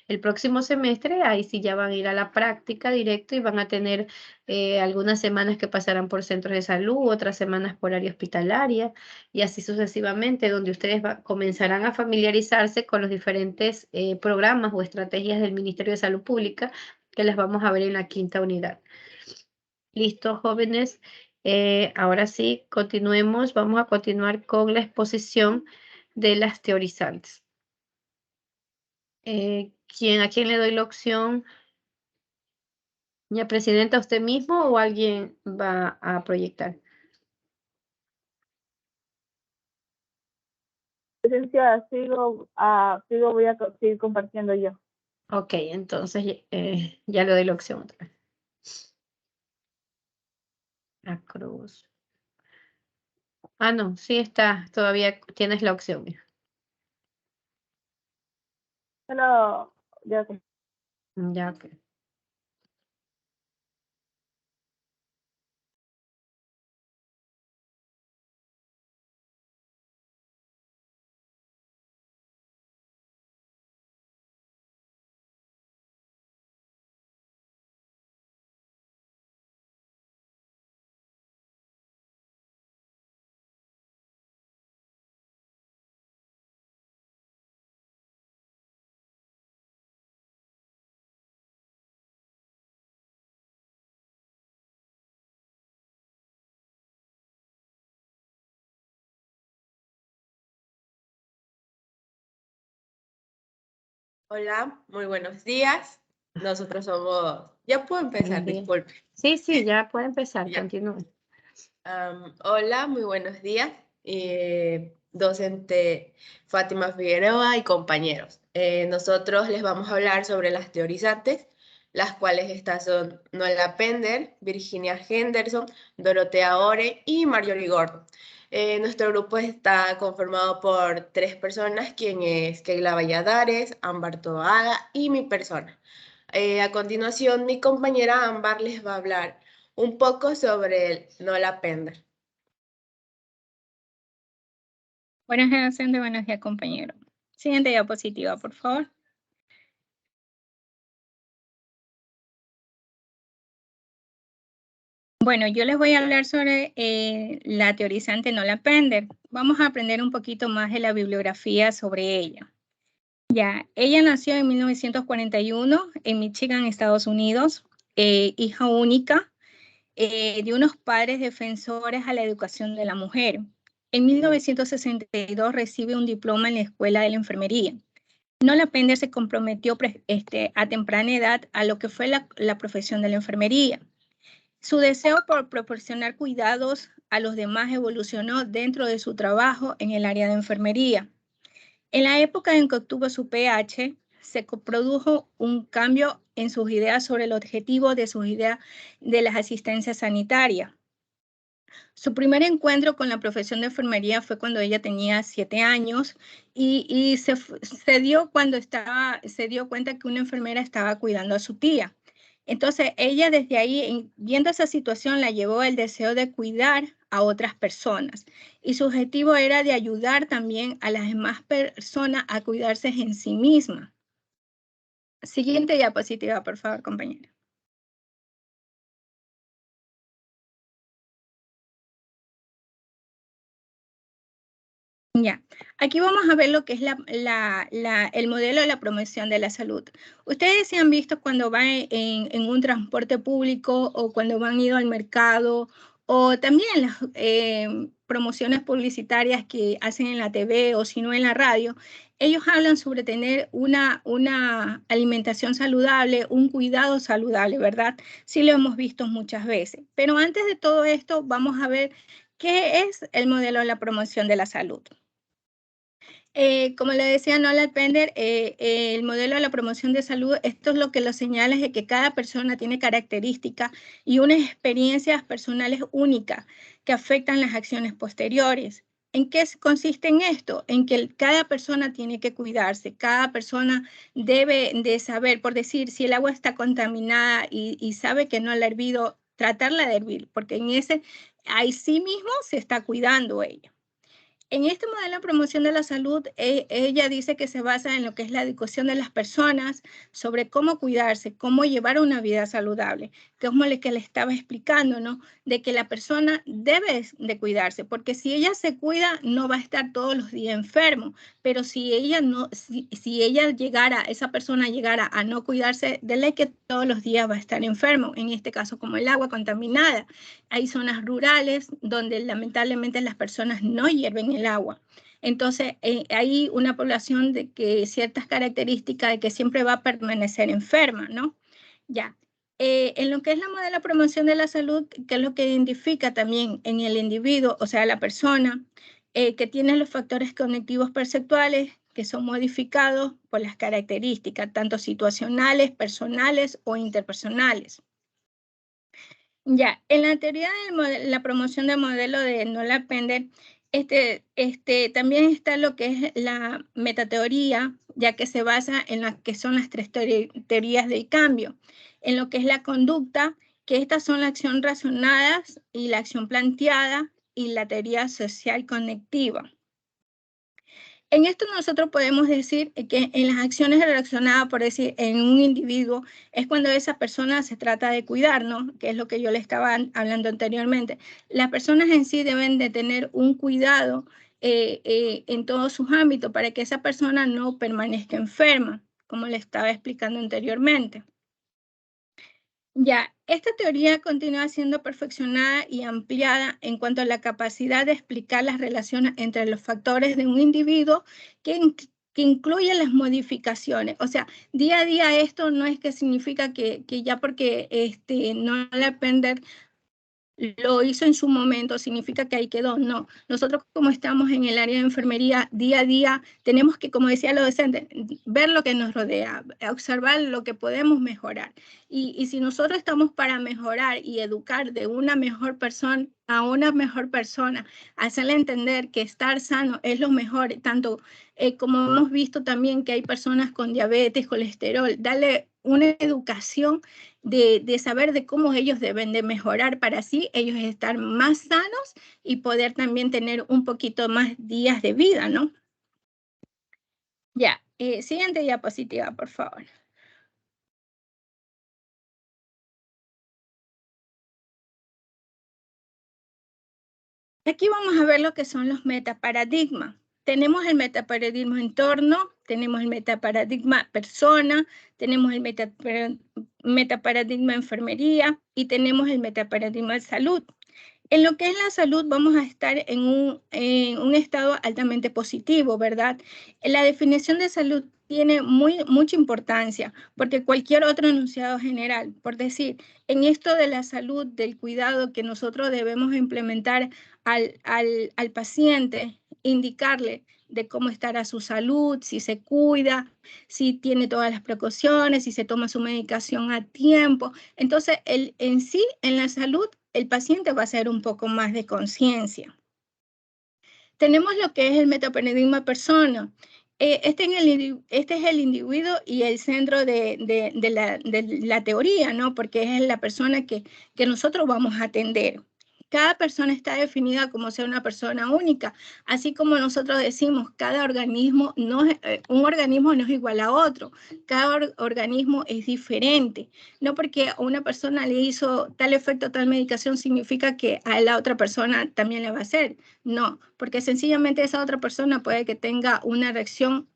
El próximo semestre, ahí sí ya van a ir a la práctica directo y van a tener algunas semanas que pasarán por centros de salud, otras semanas por área hospitalaria y así sucesivamente, donde ustedes comenzarán a familiarizarse con los diferentes programas o estrategias del Ministerio de Salud Pública que las vamos a ver en la quinta unidad. Listo, jóvenes. Ahora sí, continuemos. Vamos a continuar con la exposición de las teorizantes. ¿A quién le doy la opción? ¿Ya, presidenta, usted mismo o alguien va a proyectar? Licenciada, voy a seguir compartiendo yo. Ok, entonces ya le doy la opción otra vez. La cruz. Ah, no, sí está, todavía tienes la opción. Solo, ya. Ya, ok. Hola, muy buenos días. Nosotros somos... Ya puedo empezar, disculpe. Sí, ya puede empezar, continúe. Hola, muy buenos días. Docente Fátima Figueroa y compañeros. Nosotros les vamos a hablar sobre las teorizantes, las cuales estas son Noela Pender, Virginia Henderson, Dorotea Ore y Marjorie Gordon. Nuestro grupo está conformado por 3 personas, quien es Keila Valladares, Ámbar Toaga y mi persona. A continuación, mi compañera Ámbar les va a hablar un poco sobre Noela Pender. Buenos días, docente. Buenos días, compañero. Siguiente diapositiva, por favor. Bueno, yo les voy a hablar sobre la teorizante Nola Pender. Vamos a aprender un poquito más de la bibliografía sobre ella. Ya, ella nació en 1941 en Michigan, Estados Unidos, hija única de unos padres defensores a la educación de la mujer. En 1962 recibe un diploma en la Escuela de la Enfermería. Nola Pender se comprometió a temprana edad a lo que fue la profesión de la enfermería. Su deseo por proporcionar cuidados a los demás evolucionó dentro de su trabajo en el área de enfermería. En la época en que obtuvo su PH, se produjo un cambio en sus ideas sobre el objetivo de sus ideas de las asistencias sanitarias. Su primer encuentro con la profesión de enfermería fue cuando ella tenía 7 años y se dio cuenta que una enfermera estaba cuidando a su tía. Entonces, ella desde ahí, viendo esa situación, la llevó el deseo de cuidar a otras personas. Y su objetivo era de ayudar también a las demás personas a cuidarse en sí mismas. Siguiente diapositiva, por favor, compañera. Ya, aquí vamos a ver lo que es el modelo de la promoción de la salud. Ustedes se han visto cuando van en un transporte público o cuando van ido al mercado o también las promociones publicitarias que hacen en la TV o si no en la radio, ellos hablan sobre tener una alimentación saludable, un cuidado saludable, ¿verdad? Sí lo hemos visto muchas veces. Pero antes de todo esto, vamos a ver qué es el modelo de la promoción de la salud. Como le decía Nola Pender, el modelo de la promoción de salud, esto es lo que lo señala, es de que cada persona tiene características y unas experiencias personales únicas que afectan las acciones posteriores. ¿En qué consiste en esto? En que cada persona tiene que cuidarse, cada persona debe de saber, por decir, si el agua está contaminada y sabe que no la ha hervido, tratarla de hervir, porque ahí sí mismo se está cuidando ella. En este modelo de promoción de la salud, ella dice que se basa en lo que es la educación de las personas sobre cómo cuidarse, cómo llevar una vida saludable, que es como lo que le estaba explicando, ¿no? De que la persona debe de cuidarse, porque si ella se cuida, no va a estar todos los días enfermo, pero si esa persona llegara a no cuidarse, de ley que todos los días va a estar enfermo, en este caso como el agua contaminada. Hay zonas rurales donde lamentablemente las personas no hierven el agua. Entonces, hay una población de que ciertas características de que siempre va a permanecer enferma, ¿no? Ya. En lo que es la modelo de promoción de la salud, que es lo que identifica también en el individuo, o sea, la persona, que tiene los factores cognitivos perceptuales que son modificados por las características, tanto situacionales, personales o interpersonales. Ya, en la teoría de la promoción del modelo de Nola Pender, también está lo que es la metateoría, ya que se basa en las que son las 3 teorías del cambio, en lo que es la conducta, que estas son la acción razonada y la acción planteada y la teoría social conectiva. En esto nosotros podemos decir que en las acciones relacionadas, por decir, en un individuo, es cuando esa persona se trata de cuidar, ¿no? Que es lo que yo le estaba hablando anteriormente. Las personas en sí deben de tener un cuidado en todos sus ámbitos para que esa persona no permanezca enferma, como le estaba explicando anteriormente. Ya, esta teoría continúa siendo perfeccionada y ampliada en cuanto a la capacidad de explicar las relaciones entre los factores de un individuo que incluye las modificaciones. O sea, día a día esto no es que significa que ya porque Nola Pender lo hizo en su momento, significa que ahí quedó. No, nosotros como estamos en el área de enfermería, día a día, tenemos que, como decía lo docente, ver lo que nos rodea, observar lo que podemos mejorar. Y si nosotros estamos para mejorar y educar de una mejor persona a una mejor persona, hacerle entender que estar sano es lo mejor, tanto como hemos visto también que hay personas con diabetes, colesterol, darle una educación de saber de cómo ellos deben de mejorar para así ellos estar más sanos y poder también tener un poquito más días de vida, ¿no? Ya, siguiente diapositiva, por favor. Aquí vamos a ver lo que son los metaparadigmas. Tenemos el metaparadigma entorno, tenemos el metaparadigma persona, tenemos el metaparadigma enfermería y tenemos el metaparadigma de salud. En lo que es la salud vamos a estar en un estado altamente positivo, ¿verdad? La definición de salud tiene mucha importancia, porque cualquier otro enunciado general, por decir, en esto de la salud, del cuidado que nosotros debemos implementar al paciente, indicarle de cómo estará su salud, si se cuida, si tiene todas las precauciones, si se toma su medicación a tiempo. Entonces, en sí, en la salud, el paciente va a ser un poco más de conciencia. Tenemos lo que es el metaparadigma persona. Este es el individuo y el centro de la teoría, ¿no? Porque es la persona que nosotros vamos a atender. Cada persona está definida como ser una persona única, así como nosotros decimos, cada organismo un organismo no es igual a otro, cada organismo es diferente. No porque a una persona le hizo tal efecto, tal medicación, significa que a la otra persona también le va a hacer. No, porque sencillamente esa otra persona puede que tenga una reacción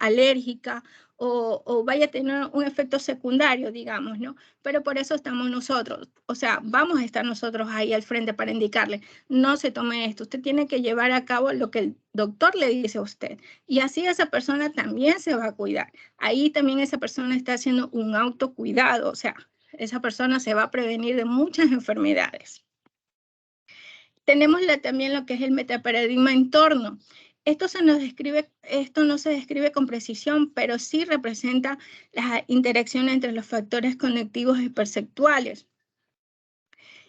alérgica o vaya a tener un efecto secundario, digamos, ¿no? Pero por eso estamos nosotros, o sea, vamos a estar nosotros ahí al frente para indicarle, no se tome esto, usted tiene que llevar a cabo lo que el doctor le dice a usted, y así esa persona también se va a cuidar. Ahí también esa persona está haciendo un autocuidado, o sea, esa persona se va a prevenir de muchas enfermedades. Tenemos también lo que es el metaparadigma entorno. Esto no se describe con precisión, pero sí representa las interacciones entre los factores conectivos y perceptuales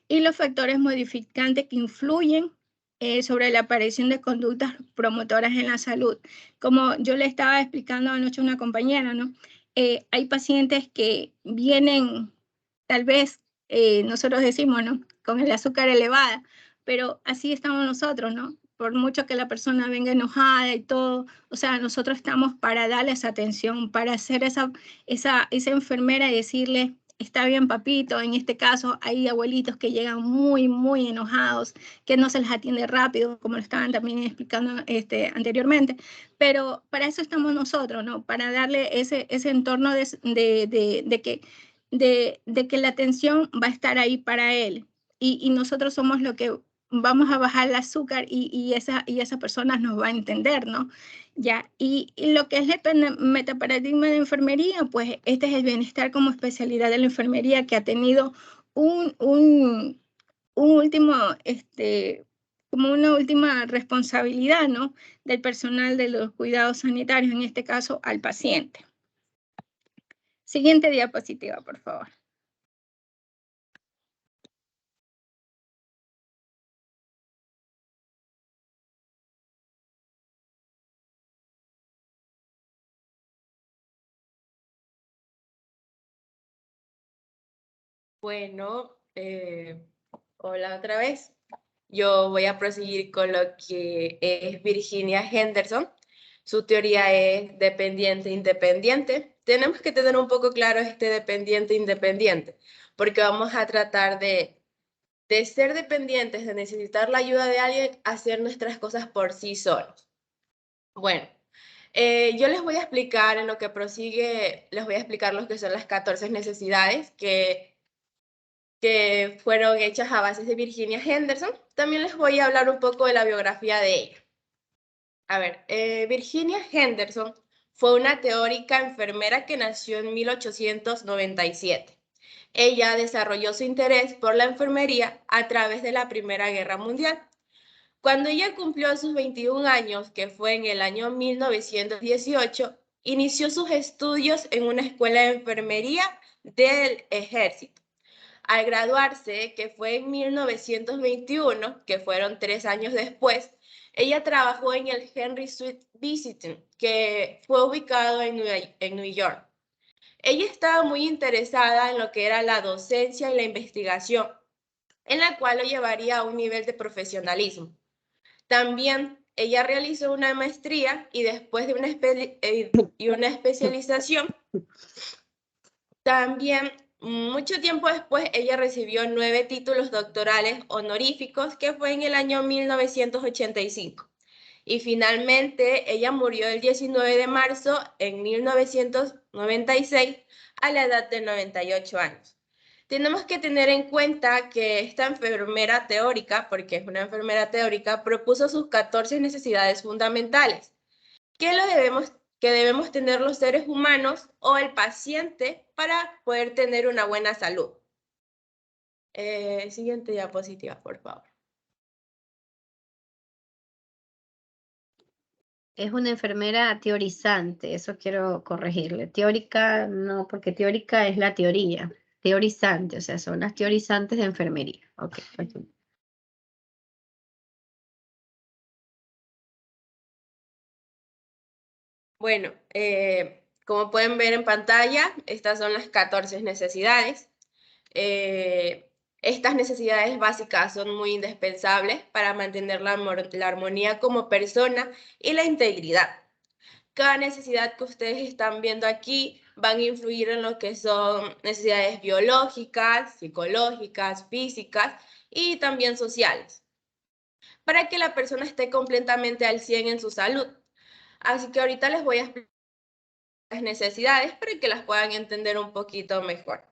y los factores modificantes que influyen sobre la aparición de conductas promotoras en la salud. Como yo le estaba explicando anoche a una compañera, ¿no? Hay pacientes que vienen, tal vez, nosotros decimos, ¿no? Con el azúcar elevada, pero así estamos nosotros, ¿no? Por mucho que la persona venga enojada y todo, o sea, nosotros estamos para darles atención, para hacer esa enfermera y decirle, está bien, papito. En este caso hay abuelitos que llegan muy, muy enojados, que no se les atiende rápido, como lo estaban también explicando anteriormente, pero para eso estamos nosotros, ¿no? Para darle ese entorno de que la atención va a estar ahí para él, y nosotros somos lo que vamos a bajar el azúcar y esa persona nos va a entender, ¿no? Ya, y lo que es el metaparadigma de enfermería, pues este es el bienestar como especialidad de la enfermería, que ha tenido un último, como una última responsabilidad, ¿no? Del personal de los cuidados sanitarios, en este caso al paciente. Siguiente diapositiva, por favor. Bueno, hola otra vez. Yo voy a proseguir con lo que es Virginia Henderson. Su teoría es dependiente-independiente. Tenemos que tener un poco claro este dependiente-independiente, porque vamos a tratar de ser dependientes, de necesitar la ayuda de alguien, a hacer nuestras cosas por sí solos. Bueno, yo les voy a explicar en lo que prosigue, les voy a explicar lo que son las 14 necesidades que fueron hechas a base de Virginia Henderson. También les voy a hablar un poco de la biografía de ella. A ver, Virginia Henderson fue una teórica enfermera que nació en 1897. Ella desarrolló su interés por la enfermería a través de la Primera Guerra Mundial. Cuando ella cumplió sus 21 años, que fue en el año 1918, inició sus estudios en una escuela de enfermería del ejército. Al graduarse, que fue en 1921, que fueron 3 años después, ella trabajó en el Henry Street Visiting, que fue ubicado en New York. Ella estaba muy interesada en lo que era la docencia y la investigación, en la cual lo llevaría a un nivel de profesionalismo. También ella realizó una maestría y después de una especialización, también mucho tiempo después ella recibió 9 títulos doctorales honoríficos, que fue en el año 1985. Y finalmente ella murió el 19 de marzo en 1996 a la edad de 98 años. Tenemos que tener en cuenta que esta enfermera teórica, porque es una enfermera teórica, propuso sus 14 necesidades fundamentales, que debemos tener los seres humanos o el paciente para poder tener una buena salud. Siguiente diapositiva, por favor. Es una enfermera teorizante, eso quiero corregirle. Teórica no, porque teórica es la teoría. Teorizante, o sea, son las teorizantes de enfermería. Ok, perfecto. Bueno, como pueden ver en pantalla, estas son las 14 necesidades. Estas necesidades básicas son muy indispensables para mantener la armonía como persona y la integridad. Cada necesidad que ustedes están viendo aquí van a influir en lo que son necesidades biológicas, psicológicas, físicas y también sociales, para que la persona esté completamente al 100 en su salud. Así que ahorita les voy a explicar las necesidades para que las puedan entender un poquito mejor.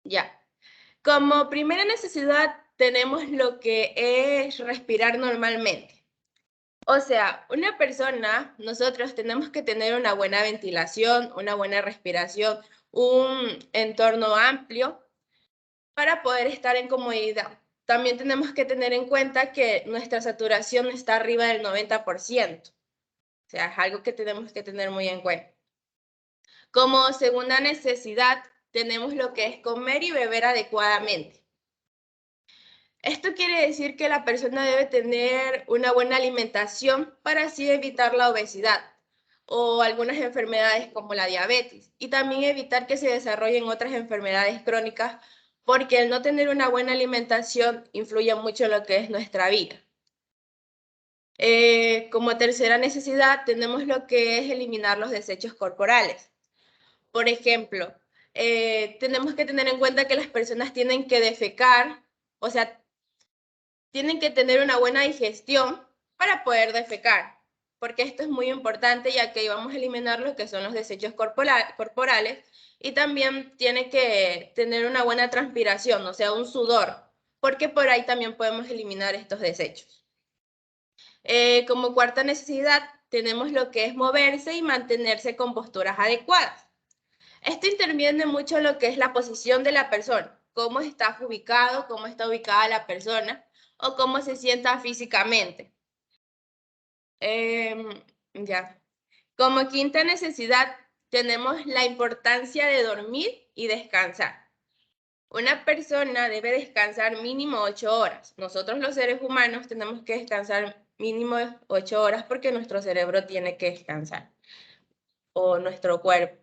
Ya. Como primera necesidad tenemos lo que es respirar normalmente. O sea, una persona, nosotros tenemos que tener una buena ventilación, una buena respiración, un entorno amplio para poder estar en comodidad. También tenemos que tener en cuenta que nuestra saturación está arriba del 90%. O sea, es algo que tenemos que tener muy en cuenta. Como segunda necesidad, tenemos lo que es comer y beber adecuadamente. Esto quiere decir que la persona debe tener una buena alimentación para así evitar la obesidad o algunas enfermedades como la diabetes, y también evitar que se desarrollen otras enfermedades crónicas, porque el no tener una buena alimentación influye mucho en lo que es nuestra vida. Como tercera necesidad tenemos lo que es eliminar los desechos corporales. Por ejemplo, tenemos que tener en cuenta que las personas tienen que defecar, o sea, tienen que tener una buena digestión para poder defecar, porque esto es muy importante, ya que vamos a eliminar lo que son los desechos corporales, y también tiene que tener una buena transpiración, o sea, un sudor, porque por ahí también podemos eliminar estos desechos. Como cuarta necesidad tenemos lo que es moverse y mantenerse con posturas adecuadas. Esto interviene mucho en lo que es la posición de la persona, cómo está ubicado, cómo está ubicada la persona, o cómo se sienta físicamente. Ya. Como quinta necesidad, tenemos la importancia de dormir y descansar. Una persona debe descansar mínimo 8 horas. Nosotros los seres humanos tenemos que descansar mínimo 8 horas porque nuestro cerebro tiene que descansar, o nuestro cuerpo.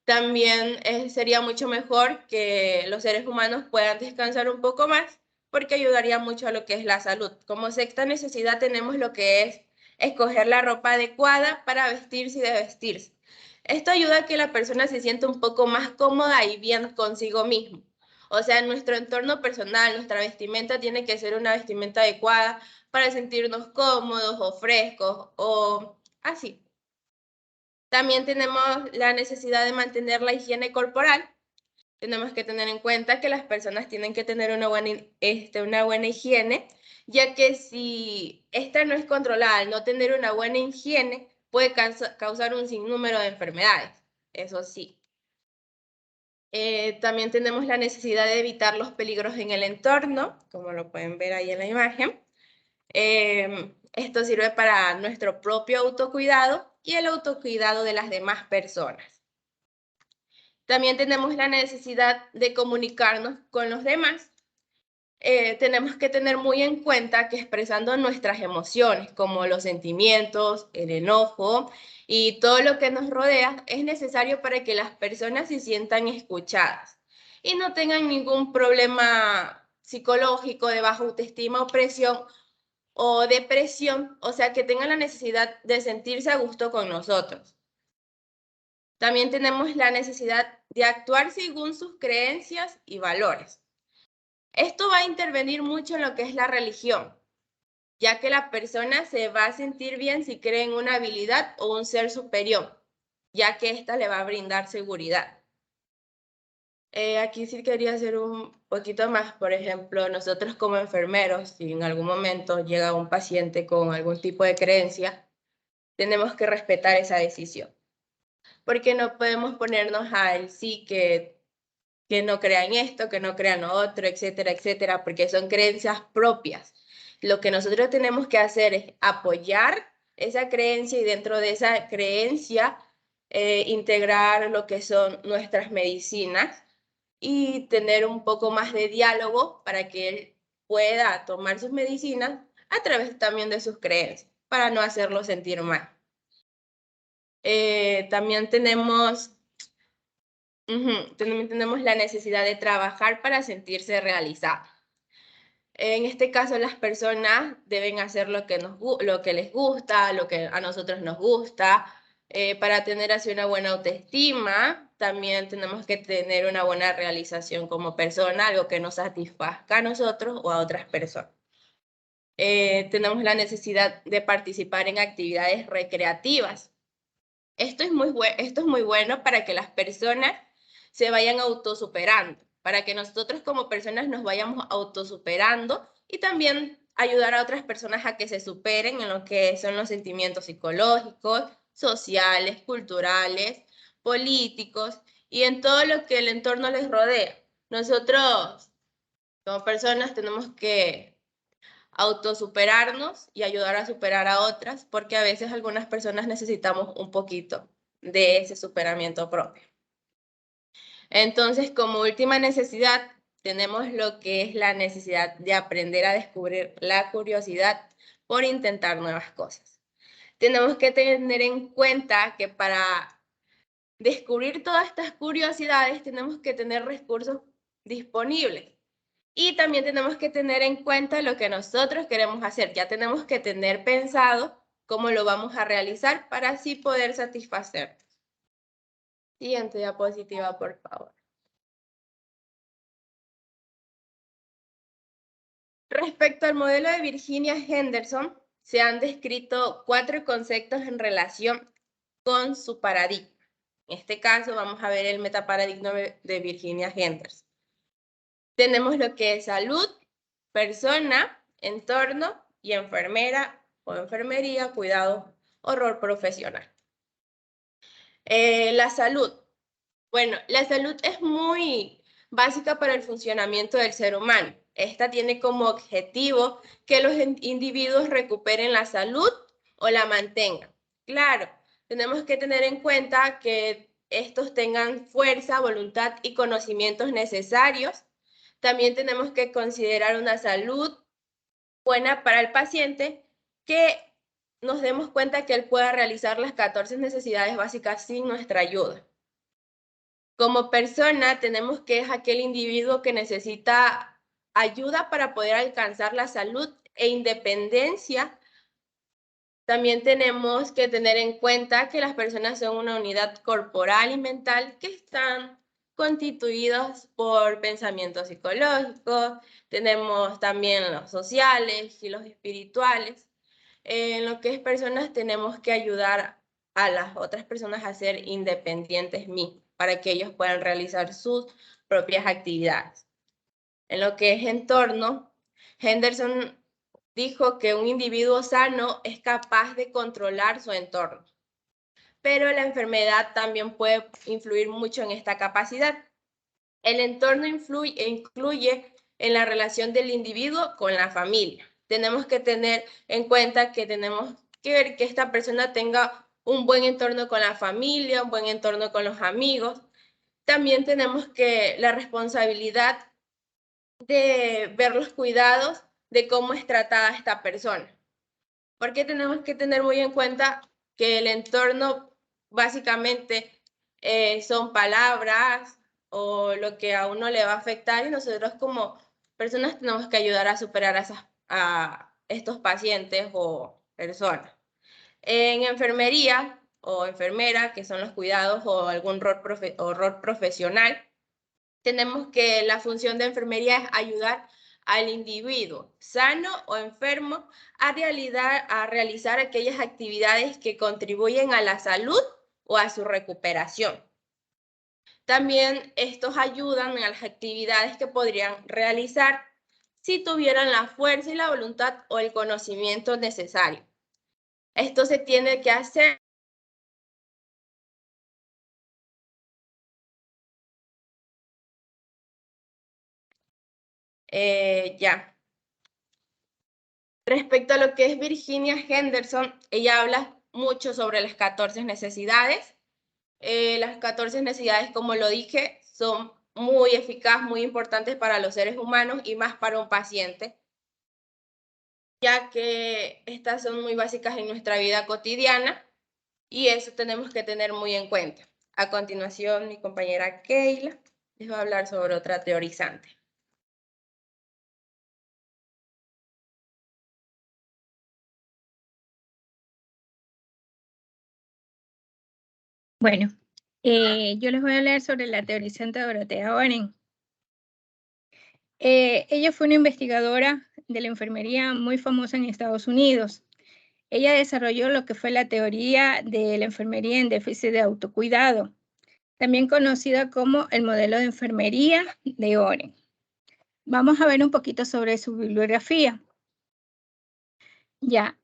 También sería mucho mejor que los seres humanos puedan descansar un poco más, porque ayudaría mucho a lo que es la salud. Como sexta necesidad tenemos lo que es escoger la ropa adecuada para vestirse y desvestirse. Esto ayuda a que la persona se sienta un poco más cómoda y bien consigo mismo. O sea, en nuestro entorno personal, nuestra vestimenta tiene que ser una vestimenta adecuada para sentirnos cómodos o frescos o así. También tenemos la necesidad de mantener la higiene corporal. Tenemos que tener en cuenta que las personas tienen que tener una buena higiene, ya que si esta no es controlada, al no tener una buena higiene, puede causar un sinnúmero de enfermedades, eso sí. También tenemos la necesidad de evitar los peligros en el entorno, como lo pueden ver ahí en la imagen. Esto sirve para nuestro propio autocuidado y el autocuidado de las demás personas. También tenemos la necesidad de comunicarnos con los demás. Tenemos que tener muy en cuenta que expresando nuestras emociones, como los sentimientos, el enojo y todo lo que nos rodea, es necesario para que las personas se sientan escuchadas y no tengan ningún problema psicológico de baja autoestima o presión, o depresión, o sea, que tengan la necesidad de sentirse a gusto con nosotros. También tenemos la necesidad de actuar según sus creencias y valores. Esto va a intervenir mucho en lo que es la religión, ya que la persona se va a sentir bien si cree en una habilidad o un ser superior, ya que ésta le va a brindar seguridad. Aquí sí quería hacer un poquito más. Por ejemplo, nosotros como enfermeros, si en algún momento llega un paciente con algún tipo de creencia, tenemos que respetar esa decisión. Porque no podemos ponernos al sí que no crean esto, que no crean lo otro, etcétera, etcétera, porque son creencias propias. Lo que nosotros tenemos que hacer es apoyar esa creencia y dentro de esa creencia integrar lo que son nuestras medicinas y tener un poco más de diálogo para que él pueda tomar sus medicinas a través también de sus creencias, para no hacerlo sentir mal. También tenemos la necesidad de trabajar para sentirse realizadas. En este caso, las personas deben hacer lo que les gusta, lo que a nosotros nos gusta. Para tener así una buena autoestima, también tenemos que tener una buena realización como persona, algo que nos satisfazca a nosotros o a otras personas. Tenemos la necesidad de participar en actividades recreativas. Esto es muy bueno para que las personas se vayan autosuperando, para que nosotros como personas nos vayamos autosuperando y también ayudar a otras personas a que se superen en lo que son los sentimientos psicológicos, sociales, culturales, políticos y en todo lo que el entorno les rodea. Nosotros como personas tenemos que autosuperarnos y ayudar a superar a otras, porque a veces algunas personas necesitamos un poquito de ese superamiento propio. Entonces, como última necesidad, tenemos lo que es la necesidad de aprender a descubrir la curiosidad por intentar nuevas cosas. Tenemos que tener en cuenta que para descubrir todas estas curiosidades tenemos que tener recursos disponibles. Y también tenemos que tener en cuenta lo que nosotros queremos hacer. Ya tenemos que tener pensado cómo lo vamos a realizar para así poder satisfacer. Siguiente diapositiva, por favor. Respecto al modelo de Virginia Henderson, se han descrito 4 conceptos en relación con su paradigma. En este caso vamos a ver el metaparadigma de Virginia Henderson. Tenemos lo que es salud, persona, entorno y enfermera o enfermería, cuidado o rol profesional. La salud. Bueno, la salud es muy básica para el funcionamiento del ser humano. Esta tiene como objetivo que los individuos recuperen la salud o la mantengan. Claro, tenemos que tener en cuenta que estos tengan fuerza, voluntad y conocimientos necesarios. También tenemos que considerar una salud buena para el paciente, que nos demos cuenta que él pueda realizar las 14 necesidades básicas sin nuestra ayuda. Como persona, tenemos que es aquel individuo que necesita ayuda para poder alcanzar la salud e independencia. También tenemos que tener en cuenta que las personas son una unidad corporal y mental que están constituidos por pensamientos psicológicos, tenemos también los sociales y los espirituales. En lo que es personas tenemos que ayudar a las otras personas a ser independientes mismos para que ellos puedan realizar sus propias actividades. En lo que es entorno, Henderson dijo que un individuo sano es capaz de controlar su entorno. Pero la enfermedad también puede influir mucho en esta capacidad. El entorno incluye en la relación del individuo con la familia. Tenemos que tener en cuenta que tenemos que ver que esta persona tenga un buen entorno con la familia, un buen entorno con los amigos. También tenemos que la responsabilidad de ver los cuidados de cómo es tratada esta persona. Porque tenemos que tener muy en cuenta que el entorno básicamente son palabras o lo que a uno le va a afectar y nosotros como personas tenemos que ayudar a superar estos pacientes o personas. En enfermería o enfermera, que son los cuidados o algún rol profesional, tenemos que la función de enfermería es ayudar al individuo sano o enfermo a realizar aquellas actividades que contribuyen a la salud o a su recuperación. También estos ayudan a las actividades que podrían realizar si tuvieran la fuerza y la voluntad o el conocimiento necesario. Esto se tiene que hacer ya. Respecto a lo que es Virginia Henderson, ella habla mucho sobre las 14 necesidades. Las 14 necesidades, como lo dije, son muy eficaces, muy importantes para los seres humanos y más para un paciente, ya que estas son muy básicas en nuestra vida cotidiana y eso tenemos que tener muy en cuenta. A continuación, mi compañera Keila les va a hablar sobre otra teorizante. Bueno, yo les voy a hablar sobre la teorizante Dorothea Oren. Ella fue una investigadora de la enfermería muy famosa en Estados Unidos. Ella desarrolló lo que fue la teoría de la enfermería en déficit de autocuidado, también conocida como el modelo de enfermería de Oren. Vamos a ver un poquito sobre su bibliografía. Ya,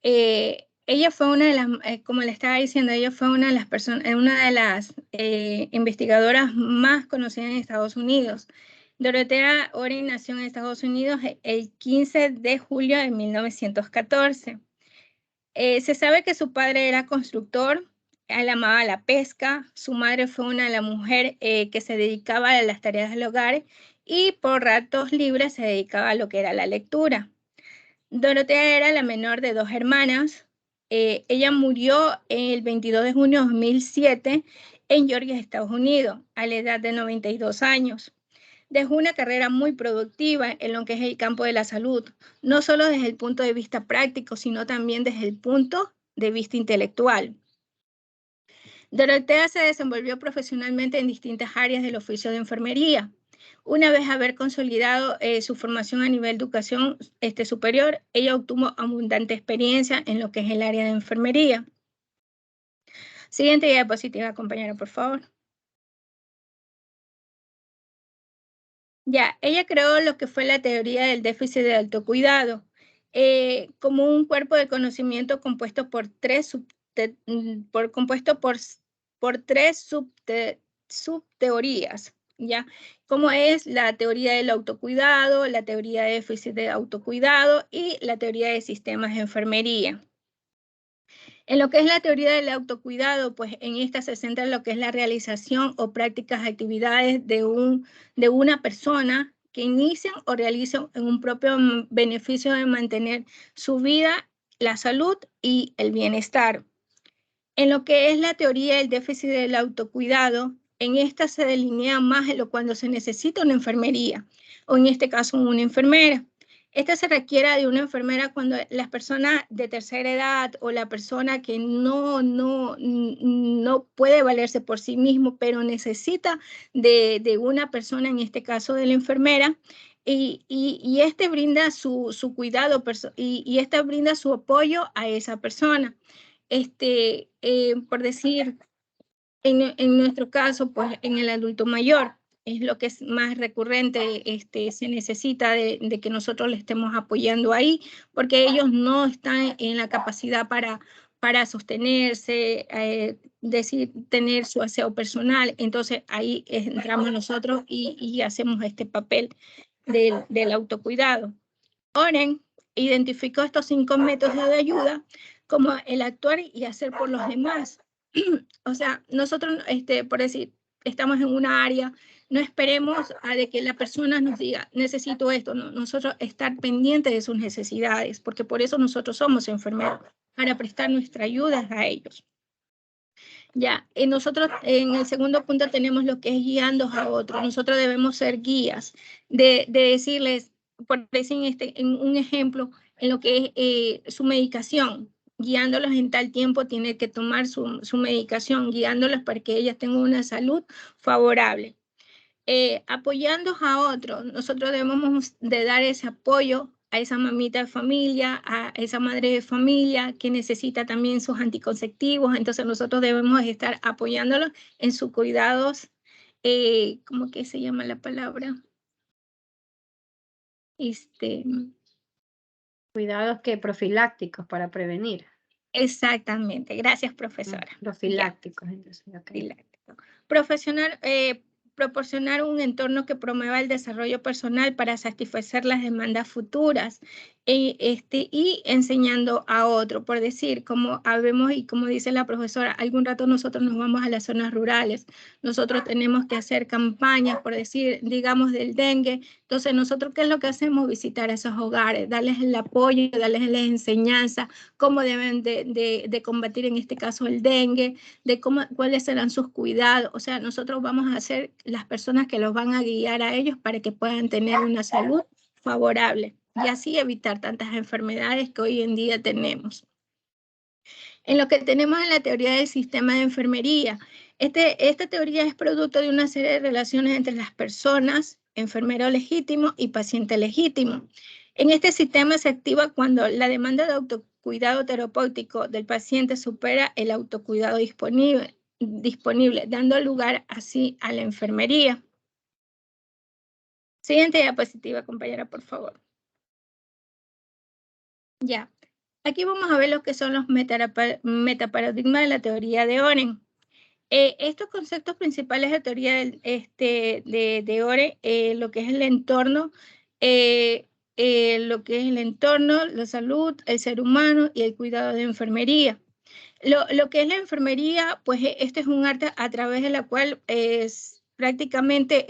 ella fue una de las, como le estaba diciendo, ella fue una de las personas, una de las investigadoras más conocidas en Estados Unidos. Dorothea Oren nació en Estados Unidos el 15 de julio de 1914. Se sabe que su padre era constructor, él amaba la pesca, su madre fue una de las mujeres que se dedicaba a las tareas del hogar y por ratos libres se dedicaba a lo que era la lectura. Dorothea era la menor de 2 hermanas. Ella murió el 22 de junio de 2007 en Georgia, Estados Unidos, a la edad de 92 años. Dejó una carrera muy productiva en lo que es el campo de la salud, no solo desde el punto de vista práctico, sino también desde el punto de vista intelectual. Dorothea se desenvolvió profesionalmente en distintas áreas del oficio de enfermería. Una vez haber consolidado su formación a nivel de educación superior, ella obtuvo abundante experiencia en lo que es el área de enfermería. Siguiente diapositiva, compañera, por favor. Ya, ella creó lo que fue la teoría del déficit de autocuidado, como un cuerpo de conocimiento compuesto por tres subteorías, ¿ya? Como es la teoría del autocuidado, la teoría de déficit de autocuidado y la teoría de sistemas de enfermería. En lo que es la teoría del autocuidado, pues en esta se centra en lo que es la realización o prácticas de actividades de una persona que inician o realizan en un propio beneficio de mantener su vida, la salud y el bienestar. En lo que es la teoría del déficit del autocuidado, en esta se delinea más en cuando se necesita una enfermería, o en este caso una enfermera. Esta se requiere de una enfermera cuando las personas de tercera edad o la persona que no puede valerse por sí mismo, pero necesita de una persona, en este caso de la enfermera, y este brinda su cuidado y esta brinda su apoyo a esa persona. Por decir, en nuestro caso, pues en el adulto mayor, es lo que es más recurrente, se necesita de que nosotros le estemos apoyando ahí, porque ellos no están en la capacidad para sostenerse, tener su aseo personal. Entonces ahí entramos nosotros y hacemos este papel del autocuidado. Oren identificó estos 5 métodos de ayuda como el actuar y hacer por los demás. O sea, nosotros, por decir, estamos en una área, no esperemos a de que la persona nos diga, necesito esto, no, nosotros estar pendientes de sus necesidades, porque por eso nosotros somos enfermeros, para prestar nuestra ayuda a ellos. Ya, nosotros en el segundo punto tenemos lo que es guiando a otros. Nosotros debemos ser guías, de decirles, por decir en un ejemplo, en lo que es su medicación, guiándolos en tal tiempo tiene que tomar su medicación, guiándolos para que ellas tengan una salud favorable. Apoyando a otros, nosotros debemos de dar ese apoyo a esa mamita de familia, a esa madre de familia que necesita también sus anticonceptivos, entonces nosotros debemos estar apoyándolos en sus cuidados, ¿cómo que se llama la palabra? Cuidados que profilácticos para prevenir. Exactamente, gracias profesora. Profilácticos, entonces, okay. Profiláctico. Proporcionar un entorno que promueva el desarrollo personal para satisfacer las demandas futuras y enseñando a otro. Por decir, como habemos y como dice la profesora, algún rato nosotros nos vamos a las zonas rurales, nosotros tenemos que hacer campañas, por decir, digamos, del dengue. Entonces, nosotros, ¿qué es lo que hacemos? Visitar esos hogares, darles el apoyo, darles la enseñanza, cómo deben de combatir en este caso el dengue, de cuáles serán sus cuidados. O sea, nosotros vamos a ser las personas que los van a guiar a ellos para que puedan tener una salud favorable y así evitar tantas enfermedades que hoy en día tenemos. En lo que tenemos en la teoría del sistema de enfermería, esta teoría es producto de una serie de relaciones entre las personas, enfermero legítimo y paciente legítimo. En este sistema se activa cuando la demanda de autocuidado terapéutico del paciente supera el autocuidado disponible, dando lugar así a la enfermería. Siguiente diapositiva, compañera, por favor. Ya. Aquí vamos a ver lo que son los metaparadigmas de la teoría de Oren. Estos conceptos principales de teoría de Oren, lo que es el entorno, la salud, el ser humano y el cuidado de enfermería. Lo que es la enfermería, pues este es un arte a través de la cual prácticamente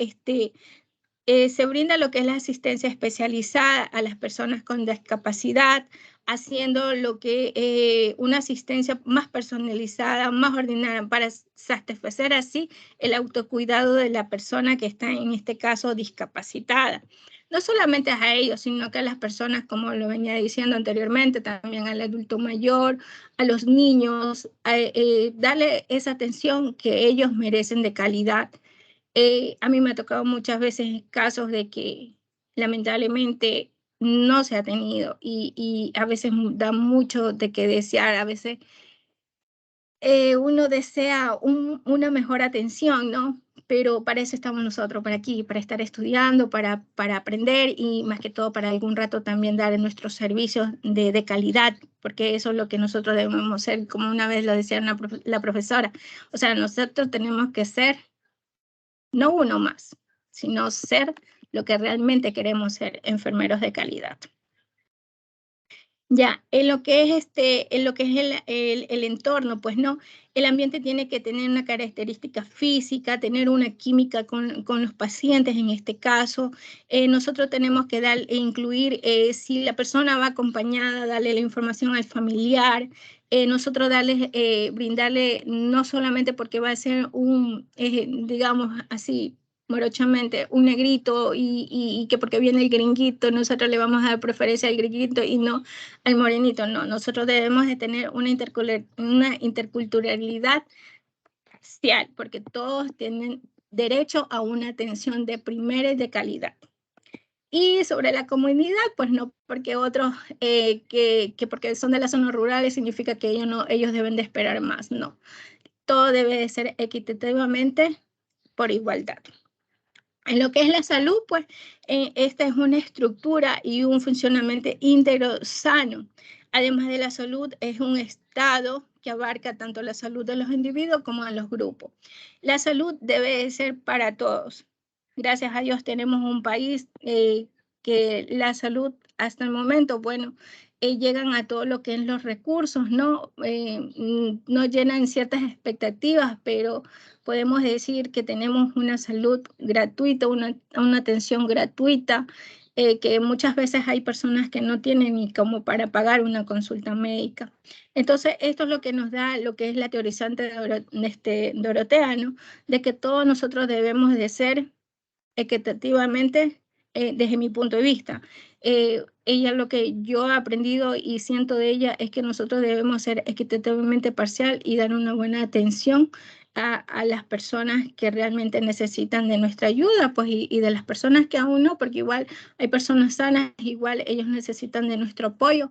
se brinda lo que es la asistencia especializada a las personas con discapacidad, haciendo lo que una asistencia más personalizada, más ordinaria, para satisfacer así el autocuidado de la persona que está en este caso discapacitada. No solamente a ellos, sino que a las personas, como lo venía diciendo anteriormente, también al adulto mayor, a los niños, darle esa atención que ellos merecen de calidad. A mí me ha tocado muchas veces casos de que lamentablemente no se ha tenido y a veces da mucho de qué desear, a veces uno desea una mejor atención, ¿no? Pero para eso estamos nosotros, para aquí, para estar estudiando, para aprender y más que todo para algún rato también dar nuestros servicios de calidad, porque eso es lo que nosotros debemos ser, como una vez lo decía la profesora. O sea, nosotros tenemos que ser no uno más, sino ser lo que realmente queremos ser, enfermeros de calidad. Ya, en lo que es el entorno, pues no, el ambiente tiene que tener una característica física, tener una química con los pacientes en este caso. Nosotros tenemos que incluir, si la persona va acompañada, darle la información al familiar, nosotros brindarle no solamente porque va a ser digamos así, morochamente, un negrito y que porque viene el gringuito, nosotros le vamos a dar preferencia al gringuito y no al morenito. No, nosotros debemos de tener una interculturalidad racial, porque todos tienen derecho a una atención de primera y de calidad. Y sobre la comunidad, pues no porque otros, que porque son de las zonas rurales significa que ellos deben de esperar más, no. Todo debe de ser equitativamente por igualdad. En lo que es la salud, pues esta es una estructura y un funcionamiento íntegro sano. Además de la salud, es un estado que abarca tanto la salud de los individuos como de los grupos. La salud debe de ser para todos. Gracias a Dios tenemos un país que la salud hasta el momento, bueno, llegan a todo lo que es los recursos, ¿no? No llenan ciertas expectativas, pero podemos decir que tenemos una salud gratuita, una atención gratuita, que muchas veces hay personas que no tienen ni como para pagar una consulta médica. Entonces, esto es lo que nos da lo que es la teorizante Dorotea, ¿no? De que todos nosotros debemos de ser equitativamente, desde mi punto de vista, ella lo que yo he aprendido y siento de ella es que nosotros debemos ser equitativamente parcial y dar una buena atención a las personas que realmente necesitan de nuestra ayuda, pues, y de las personas que aún no, porque igual hay personas sanas, igual ellos necesitan de nuestro apoyo,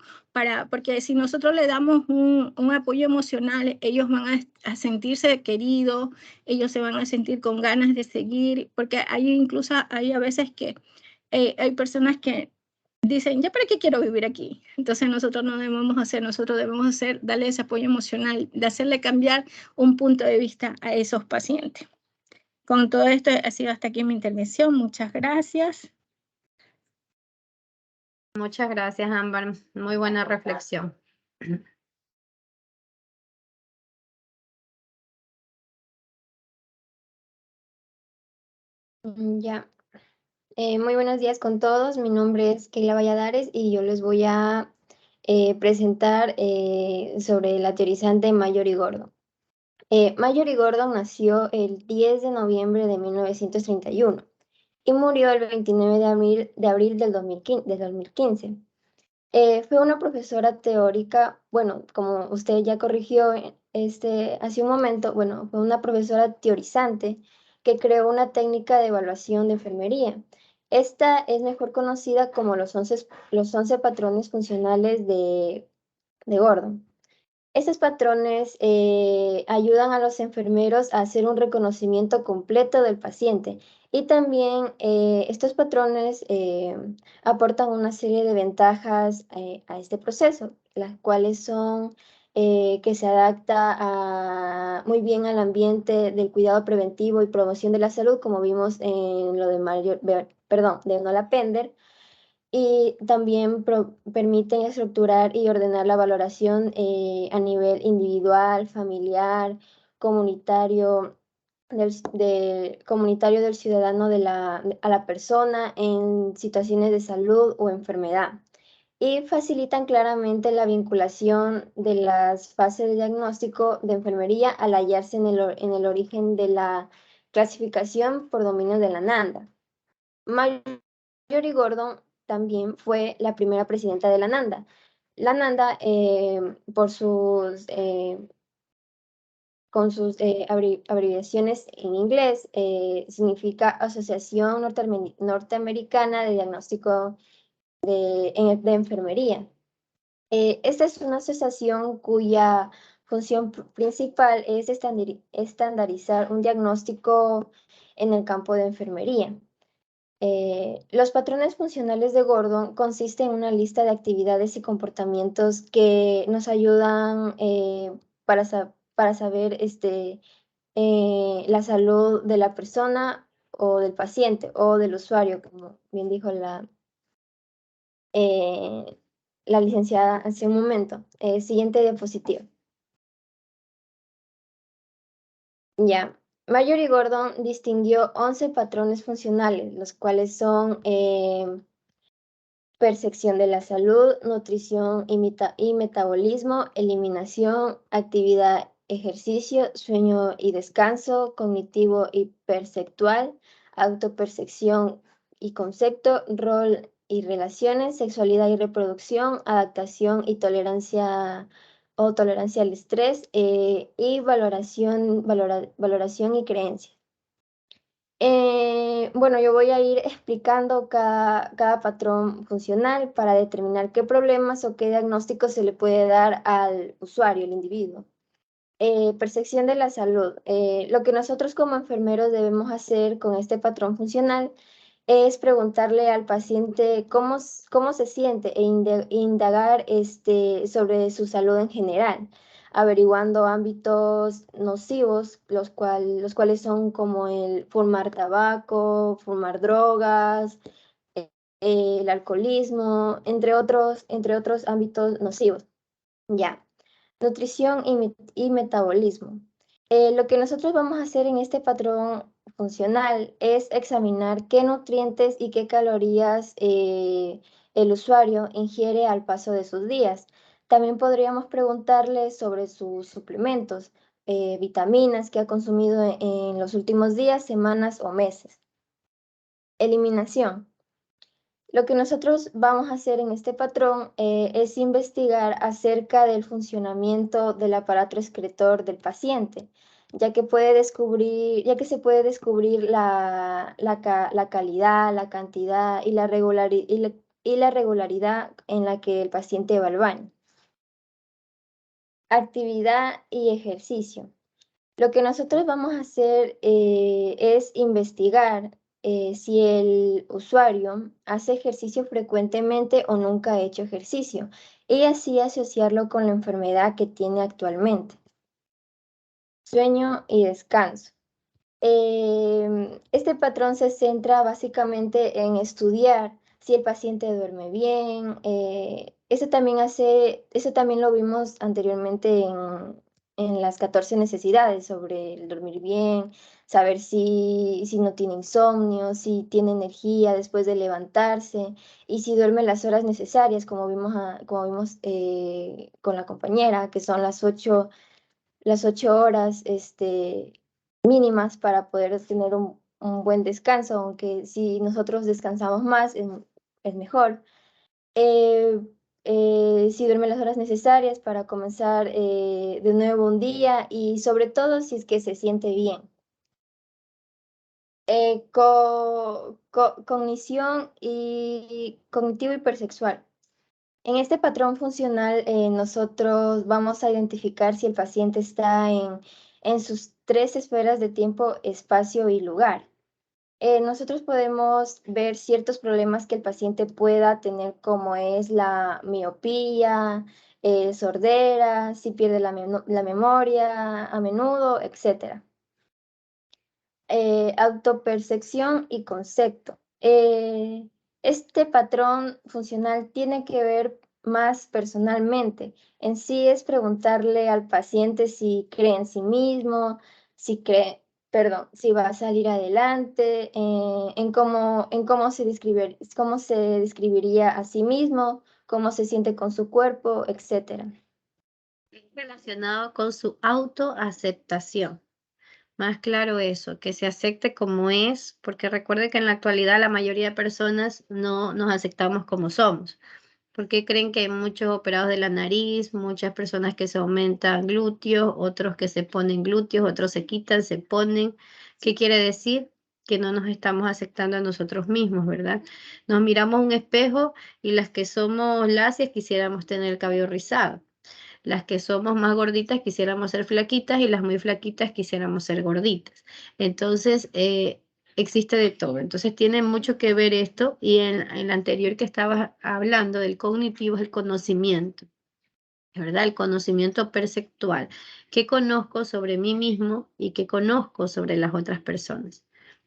porque si nosotros le damos un apoyo emocional, ellos van a sentirse queridos, ellos se van a sentir con ganas de seguir, porque hay a veces que hay personas que dicen, ¿ya para qué quiero vivir aquí? Entonces nosotros no debemos hacer, nosotros debemos hacer, darle ese apoyo emocional, de hacerle cambiar un punto de vista a esos pacientes. Con todo esto ha sido hasta aquí mi intervención. Muchas gracias. Muchas gracias, Ámbar. Muy buena reflexión. Ya. Muy buenos días con todos. Mi nombre es Keila Valladares y yo les voy a presentar sobre la teorizante Mallory Gordon. Mallory Gordon nació el 10 de noviembre de 1931 y murió el 29 de abril del 2015. Fue una profesora teórica, bueno, como usted ya corrigió hace un momento, bueno, fue una profesora teorizante que creó una técnica de evaluación de enfermería. Esta es mejor conocida como los 11 patrones funcionales de Gordon. Estos patrones ayudan a los enfermeros a hacer un reconocimiento completo del paciente y también estos patrones aportan una serie de ventajas a este proceso, las cuales son que se adapta muy bien al ambiente del cuidado preventivo y promoción de la salud, como vimos en lo de Nola Pender, y también permiten estructurar y ordenar la valoración a nivel individual, familiar, comunitario, comunitario del ciudadano a la persona en situaciones de salud o enfermedad. Y facilitan claramente la vinculación de las fases de diagnóstico de enfermería al hallarse en el origen de la clasificación por dominio de la NANDA. Mallory Gordon también fue la primera presidenta de la NANDA. La NANDA, con sus abreviaciones en inglés, significa Asociación Norteamericana de Diagnóstico de Enfermería. Esta es una asociación cuya función principal es estandarizar un diagnóstico en el campo de enfermería. Los patrones funcionales de Gordon consisten en una lista de actividades y comportamientos que nos ayudan para saber la salud de la persona o del paciente o del usuario, como bien dijo la licenciada hace un momento. Siguiente diapositiva. Ya. Mallory Gordon distinguió 11 patrones funcionales, los cuales son percepción de la salud, nutrición y metabolismo, eliminación, actividad, ejercicio, sueño y descanso, cognitivo y perceptual, autopercepción y concepto, rol y relaciones, sexualidad y reproducción, adaptación y tolerancia al estrés y valoración y creencia. Bueno, yo voy a ir explicando cada patrón funcional para determinar qué problemas o qué diagnóstico se le puede dar al usuario, el individuo. Percepción de la salud. Lo que nosotros como enfermeros debemos hacer con este patrón funcional es preguntarle al paciente cómo se siente e indagar sobre su salud en general, averiguando ámbitos nocivos, los cuales son como el fumar tabaco, fumar drogas, el alcoholismo, entre otros ámbitos nocivos. Ya. Nutrición y metabolismo. Lo que nosotros vamos a hacer en este patrón funcional es examinar qué nutrientes y qué calorías el usuario ingiere al paso de sus días. También podríamos preguntarle sobre sus suplementos, vitaminas que ha consumido en los últimos días, semanas o meses. Eliminación. Lo que nosotros vamos a hacer en este patrón es investigar acerca del funcionamiento del aparato excretor del paciente, ya que se puede descubrir la calidad, la cantidad y la regularidad en la que el paciente va al baño. Actividad y ejercicio. Lo que nosotros vamos a hacer es investigar si el usuario hace ejercicio frecuentemente o nunca ha hecho ejercicio y así asociarlo con la enfermedad que tiene actualmente. Sueño y descanso. Este patrón se centra básicamente en estudiar si el paciente duerme bien. Eso también lo vimos anteriormente en las 14 necesidades sobre el dormir bien, saber si no tiene insomnio, si tiene energía después de levantarse y si duerme las horas necesarias, como vimos con la compañera, que son las 8 horas mínimas para poder tener un buen descanso, aunque si nosotros descansamos más es mejor. Si duerme las horas necesarias para comenzar de nuevo un día y sobre todo si es que se siente bien. Cognición y cognitivo hipersexual. En este patrón funcional, nosotros vamos a identificar si el paciente está en sus 3 esferas de tiempo, espacio y lugar. Nosotros podemos ver ciertos problemas que el paciente pueda tener, como es la miopía, sordera, si pierde la memoria a menudo, etc. Autopercepción y concepto. Este patrón funcional tiene que ver más personalmente. En sí es preguntarle al paciente si cree en sí mismo, si va a salir adelante, en cómo se describiría a sí mismo, cómo se siente con su cuerpo, etc. Relacionado con su autoaceptación. Más claro eso, que se acepte como es, porque recuerde que en la actualidad la mayoría de personas no nos aceptamos como somos. Porque creen que hay muchos operados de la nariz, muchas personas que se aumentan glúteos, otros que se ponen glúteos, otros se quitan, se ponen. ¿Qué quiere decir? Que no nos estamos aceptando a nosotros mismos, ¿verdad? Nos miramos a un espejo y las que somos lacias quisiéramos tener el cabello rizado. Las que somos más gorditas quisiéramos ser flaquitas y las muy flaquitas quisiéramos ser gorditas. Entonces, existe de todo. Entonces, tiene mucho que ver esto y en la anterior que estabas hablando del cognitivo es el conocimiento, ¿verdad? El conocimiento perceptual. ¿Qué conozco sobre mí mismo y qué conozco sobre las otras personas?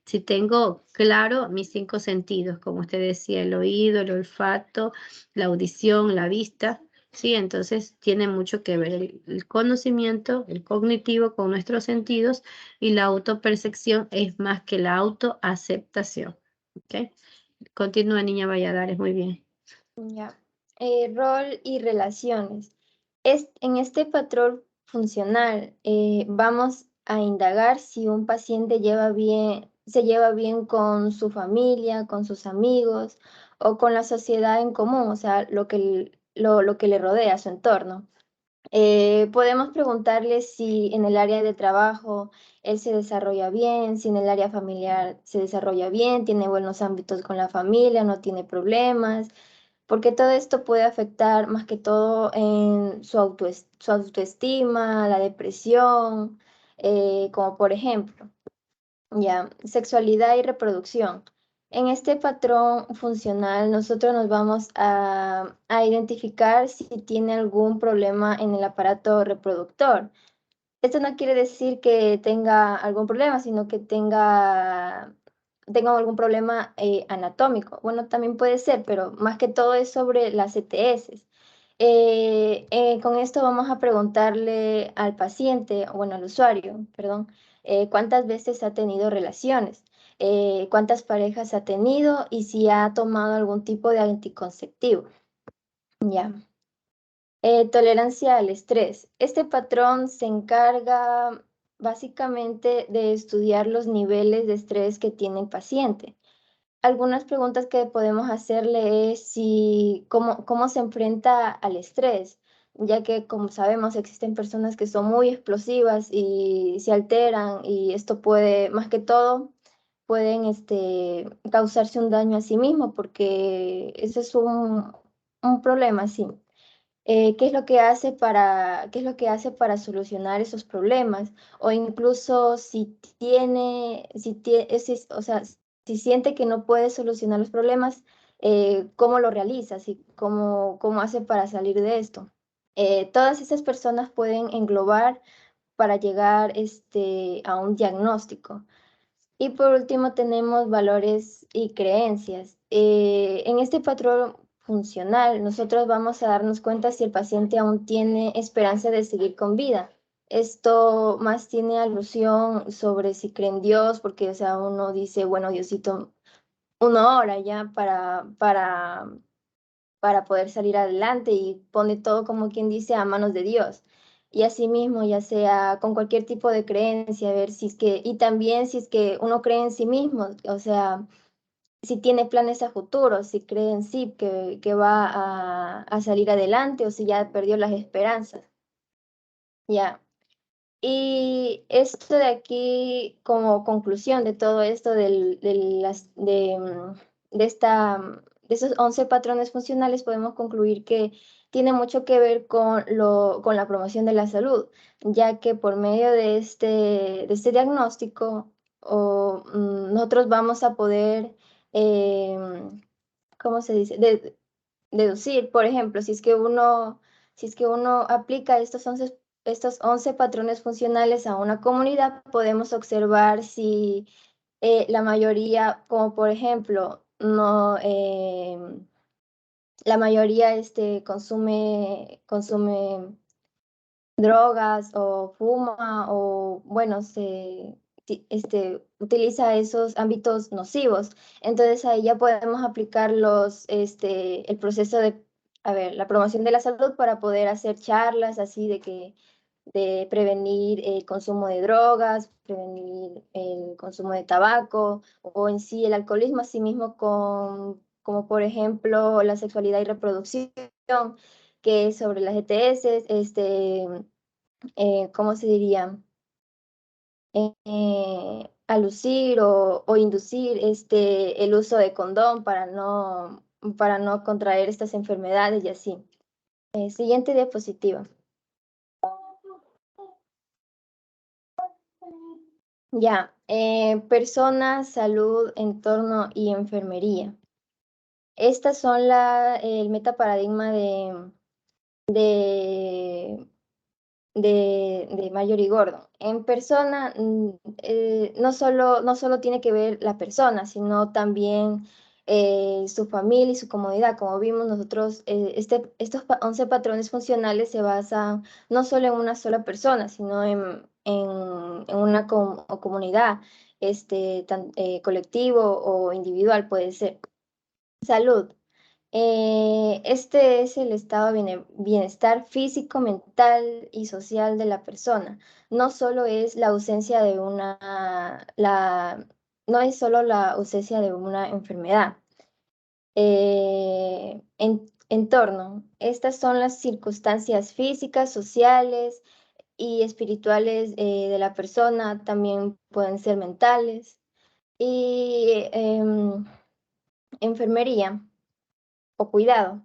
Si tengo claro mis 5 sentidos, como usted decía, el oído, el olfato, la audición, la vista, ¿sí? Entonces tiene mucho que ver el conocimiento, el cognitivo con nuestros sentidos y la autopercepción es más que la autoaceptación, ¿ok? Continúa, niña Valladares, muy bien. Ya. Rol y relaciones. En este patrón funcional vamos a indagar si un paciente se lleva bien con su familia, con sus amigos o con la sociedad en común, o sea, lo que le rodea, su entorno. Podemos preguntarle si en el área de trabajo él se desarrolla bien, si en el área familiar se desarrolla bien, tiene buenos ámbitos con la familia, no tiene problemas, porque todo esto puede afectar más que todo en su autoestima, la depresión, como por ejemplo, ya, sexualidad y reproducción. En este patrón funcional, nosotros nos vamos a identificar si tiene algún problema en el aparato reproductor. Esto no quiere decir que tenga algún problema, sino que tenga algún problema anatómico. Bueno, también puede ser, pero más que todo es sobre las ETS. Con esto vamos a preguntarle al paciente, bueno, al usuario, perdón, cuántas veces ha tenido relaciones, cuántas parejas ha tenido y si ha tomado algún tipo de anticonceptivo. Ya. Tolerancia al estrés. Este patrón se encarga básicamente de estudiar los niveles de estrés que tiene el paciente. algunas preguntas que podemos hacerle es cómo se enfrenta al estrés, ya que como sabemos existen personas que son muy explosivas y se alteran y esto puede, más que todo, pueden causarse un daño a sí mismo porque ese es un problema, sí. ¿Qué es lo que hace para solucionar esos problemas? O incluso o sea, si siente que no puede solucionar los problemas, ¿cómo lo realiza? ¿Cómo hace para salir de esto? Todas esas personas pueden englobar para llegar a un diagnóstico. Y por último tenemos valores y creencias. En este patrón funcional, nosotros vamos a darnos cuenta si el paciente aún tiene esperanza de seguir con vida. Esto más tiene alusión sobre si cree en Dios, porque o sea, uno dice, bueno, Diosito, una hora ya para poder salir adelante y pone todo como quien dice a manos de Dios. Y asimismo, ya sea con cualquier tipo de creencia, a ver si es que, y también si es que uno cree en sí mismo, o sea, si tiene planes a futuro, si cree en sí que va a salir adelante o si ya perdió las esperanzas. Ya. Y esto de aquí, como conclusión de todo esto, de esos 11 patrones funcionales, podemos concluir que tiene mucho que ver con la promoción de la salud, ya que por medio de este diagnóstico, nosotros vamos a poder, ¿cómo se dice? Deducir, por ejemplo, si es que uno aplica estos 11 patrones funcionales a una comunidad, podemos observar si la mayoría, como por ejemplo, no, la mayoría consume drogas o fuma o, bueno, utiliza esos ámbitos nocivos. Entonces ahí ya podemos aplicar el proceso la promoción de la salud para poder hacer charlas así de prevenir el consumo de drogas, prevenir el consumo de tabaco o en sí el alcoholismo, así mismo como por ejemplo la sexualidad y reproducción, que es sobre las ETS, ¿cómo se diría? Alucir o inducir el uso de condón para no contraer estas enfermedades y así. Siguiente diapositiva. Ya, personas, salud, entorno y enfermería. Estas son el metaparadigma de Mayor y Gordo. En persona, no solo tiene que ver la persona, sino también su familia y su comodidad. Como vimos nosotros, estos 11 patrones funcionales se basan no solo en una sola persona, sino en una o comunidad, colectivo o individual puede ser. Salud. Este es el estado de bienestar físico, mental y social de la persona. No solo es la ausencia de no es solo la ausencia de una enfermedad. Entorno. Estas son las circunstancias físicas, sociales y espirituales de la persona. También pueden ser mentales. Y enfermería o cuidado.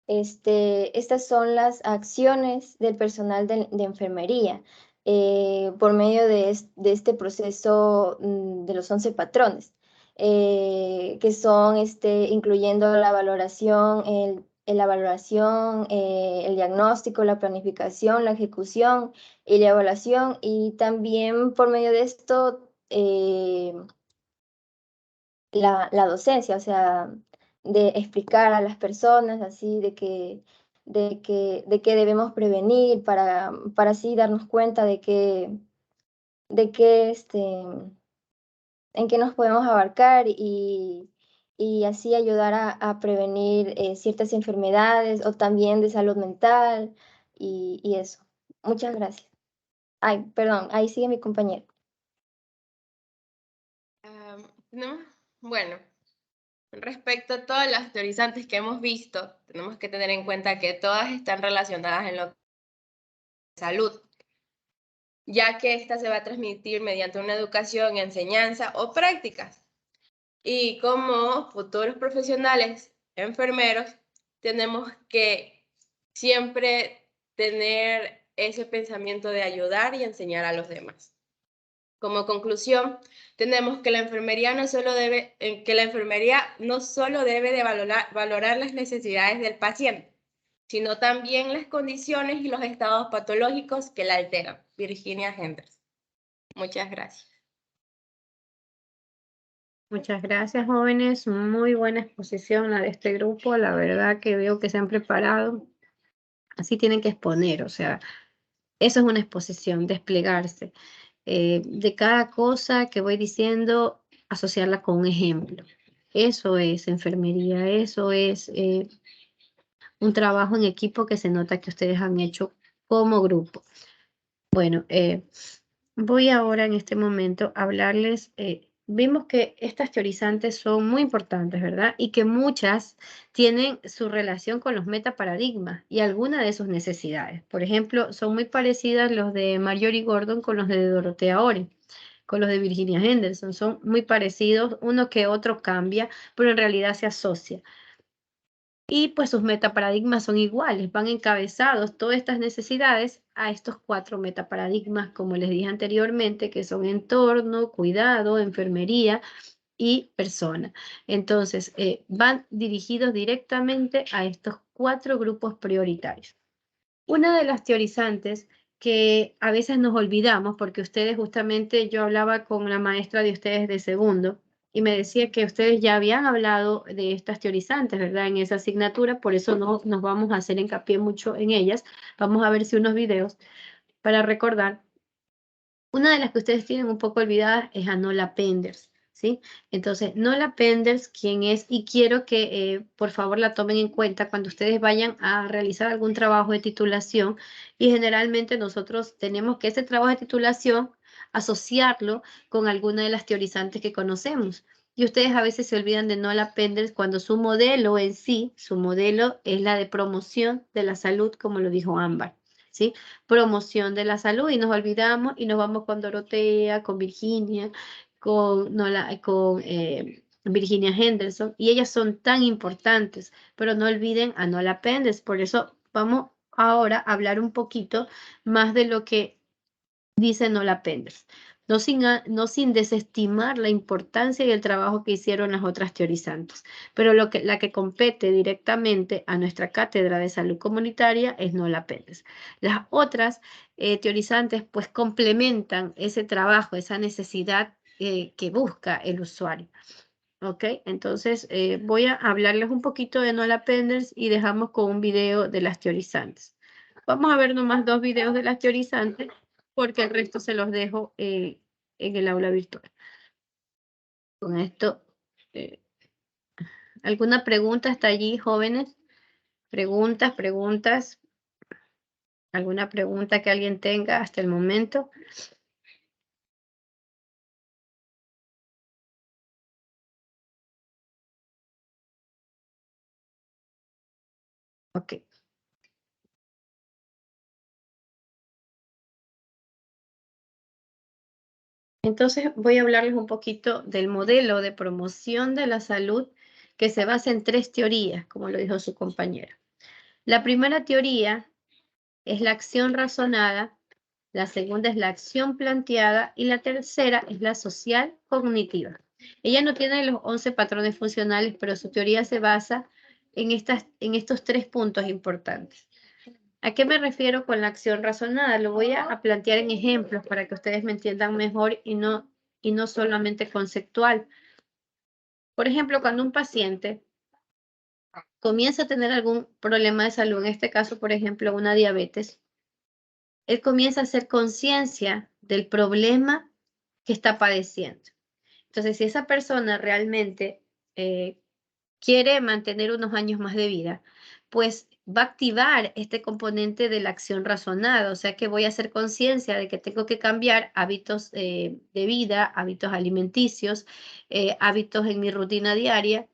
Estas son las acciones del personal de enfermería por medio de este proceso de los 11 patrones, que son incluyendo la valoración, el diagnóstico, la planificación, la ejecución y la evaluación, y también por medio de esto la docencia, o sea, de explicar a las personas así de que debemos prevenir para así darnos cuenta de que en qué nos podemos abarcar y así ayudar a prevenir ciertas enfermedades o también de salud mental y eso. Muchas gracias. Ay, perdón, ahí sigue mi compañero. No, bueno, Respecto a todas las teorizantes que hemos visto, tenemos que tener en cuenta que todas están relacionadas en lo que es salud, ya que esta se va a transmitir mediante una educación, enseñanza o prácticas. Y como futuros profesionales, enfermeros, tenemos que siempre tener ese pensamiento de ayudar y enseñar a los demás. Como conclusión, tenemos que la enfermería no solo debe de valorar las necesidades del paciente, sino también las condiciones y los estados patológicos que la alteran. Virginia Henderson. Muchas gracias. Muchas gracias, jóvenes. Muy buena exposición la de este grupo. La verdad que veo que se han preparado. Así tienen que exponer, o sea, eso es una exposición, desplegarse. De cada cosa que voy diciendo, asociarla con un ejemplo. Eso es enfermería, eso es un trabajo en equipo que se nota que ustedes han hecho como grupo. Bueno, voy ahora en este momento a hablarles, vimos que estas teorizantes son muy importantes, ¿verdad? Y que muchas tienen su relación con los metaparadigmas y alguna de sus necesidades. Por ejemplo, son muy parecidas los de Marjorie Gordon con los de Dorothea Oren, con los de Virginia Henderson. Son muy parecidos, uno que otro cambia, pero en realidad se asocia. Y pues sus metaparadigmas son iguales, van encabezados todas estas necesidades a estos 4 metaparadigmas, como les dije anteriormente, que son entorno, cuidado, enfermería y persona. Entonces, van dirigidos directamente a estos 4 grupos prioritarios. Una de las teorizantes que a veces nos olvidamos, porque ustedes justamente, yo hablaba con la maestra de ustedes de segundo, y me decía que ustedes ya habían hablado de estas teorizantes, ¿verdad? En esa asignatura, por eso no nos vamos a hacer hincapié mucho en ellas. Vamos a ver si unos videos para recordar. Una de las que ustedes tienen un poco olvidadas es a Nola Penders, ¿sí? Entonces, Nola Penders, ¿quién es? Y quiero que por favor la tomen en cuenta cuando ustedes vayan a realizar algún trabajo de titulación, y generalmente nosotros tenemos que ese trabajo de titulación asociarlo con alguna de las teorizantes que conocemos. Y ustedes a veces se olvidan de Nola Penders cuando su modelo en sí, su modelo es la de promoción de la salud, como lo dijo Ámbar, ¿sí? Promoción de la salud, y nos olvidamos y nos vamos con Dorotea, con Virginia, con Virginia Henderson, y ellas son tan importantes, pero no olviden a Nola Penders. Por eso vamos ahora a hablar un poquito más de lo que dice Nola Penders, no sin desestimar la importancia y el trabajo que hicieron las otras teorizantes, pero la que compete directamente a nuestra cátedra de salud comunitaria es Nola Penders. Las otras teorizantes pues complementan ese trabajo, esa necesidad que busca el usuario. ¿Ok? Entonces voy a hablarles un poquito de Nola Penders y dejamos con un video de las teorizantes. Vamos a ver nomás 2 videos de las teorizantes, porque el resto se los dejo en el aula virtual. Con esto, ¿alguna pregunta hasta allí, jóvenes? Preguntas. ¿Alguna pregunta que alguien tenga hasta el momento? Ok. Entonces voy a hablarles un poquito del modelo de promoción de la salud que se basa en 3 teorías, como lo dijo su compañera. La primera teoría es la acción razonada, la segunda es la acción planteada y la tercera es la social cognitiva. Ella no tiene los 11 patrones funcionales, pero su teoría se basa en estos 3 puntos importantes. ¿A qué me refiero con la acción razonada? Lo voy a plantear en ejemplos para que ustedes me entiendan mejor y no solamente conceptual. Por ejemplo, cuando un paciente comienza a tener algún problema de salud, en este caso, por ejemplo, una diabetes, él comienza a hacer conciencia del problema que está padeciendo. Entonces, si esa persona realmente quiere mantener unos años más de vida, pues va a activar este componente de la acción razonada, o sea que voy a hacer conciencia de que tengo que cambiar hábitos de vida, hábitos alimenticios, hábitos en mi rutina diaria,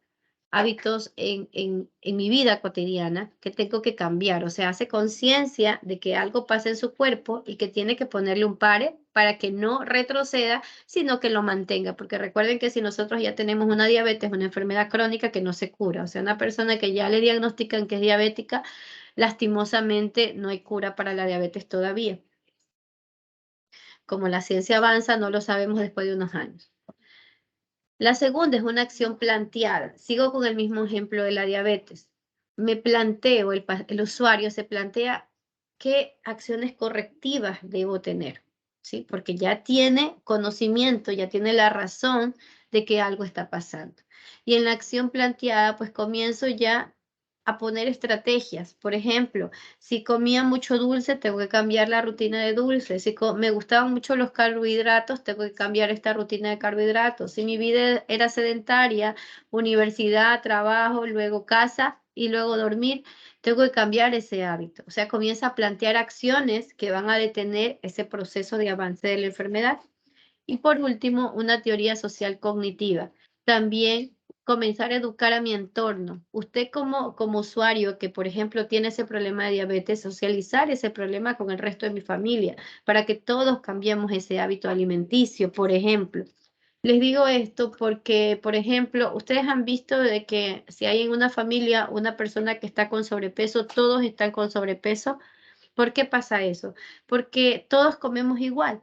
hábitos en mi vida cotidiana que tengo que cambiar. O sea, hace conciencia de que algo pasa en su cuerpo y que tiene que ponerle un pare para que no retroceda, sino que lo mantenga. Porque recuerden que si nosotros ya tenemos una diabetes, una enfermedad crónica que no se cura, o sea, una persona que ya le diagnostican que es diabética, lastimosamente no hay cura para la diabetes todavía. Como la ciencia avanza, no lo sabemos después de unos años. La segunda es una acción planteada. Sigo con el mismo ejemplo de la diabetes. Me planteo, el usuario se plantea qué acciones correctivas debo tener, ¿sí? Porque ya tiene conocimiento, ya tiene la razón de que algo está pasando. Y en la acción planteada, pues comienzo ya a poner estrategias. Por ejemplo, si comía mucho dulce, tengo que cambiar la rutina de dulce. Si me gustaban mucho los carbohidratos, tengo que cambiar esta rutina de carbohidratos. Si mi vida era sedentaria, universidad, trabajo, luego casa y luego dormir, tengo que cambiar ese hábito. O sea, comienza a plantear acciones que van a detener ese proceso de avance de la enfermedad. Y por último, una teoría social cognitiva. También comenzar a educar a mi entorno. Usted como usuario que, por ejemplo, tiene ese problema de diabetes, socializar ese problema con el resto de mi familia para que todos cambiemos ese hábito alimenticio, por ejemplo. Les digo esto porque, por ejemplo, ustedes han visto de que si hay en una familia una persona que está con sobrepeso, todos están con sobrepeso. ¿Por qué pasa eso? Porque todos comemos igual.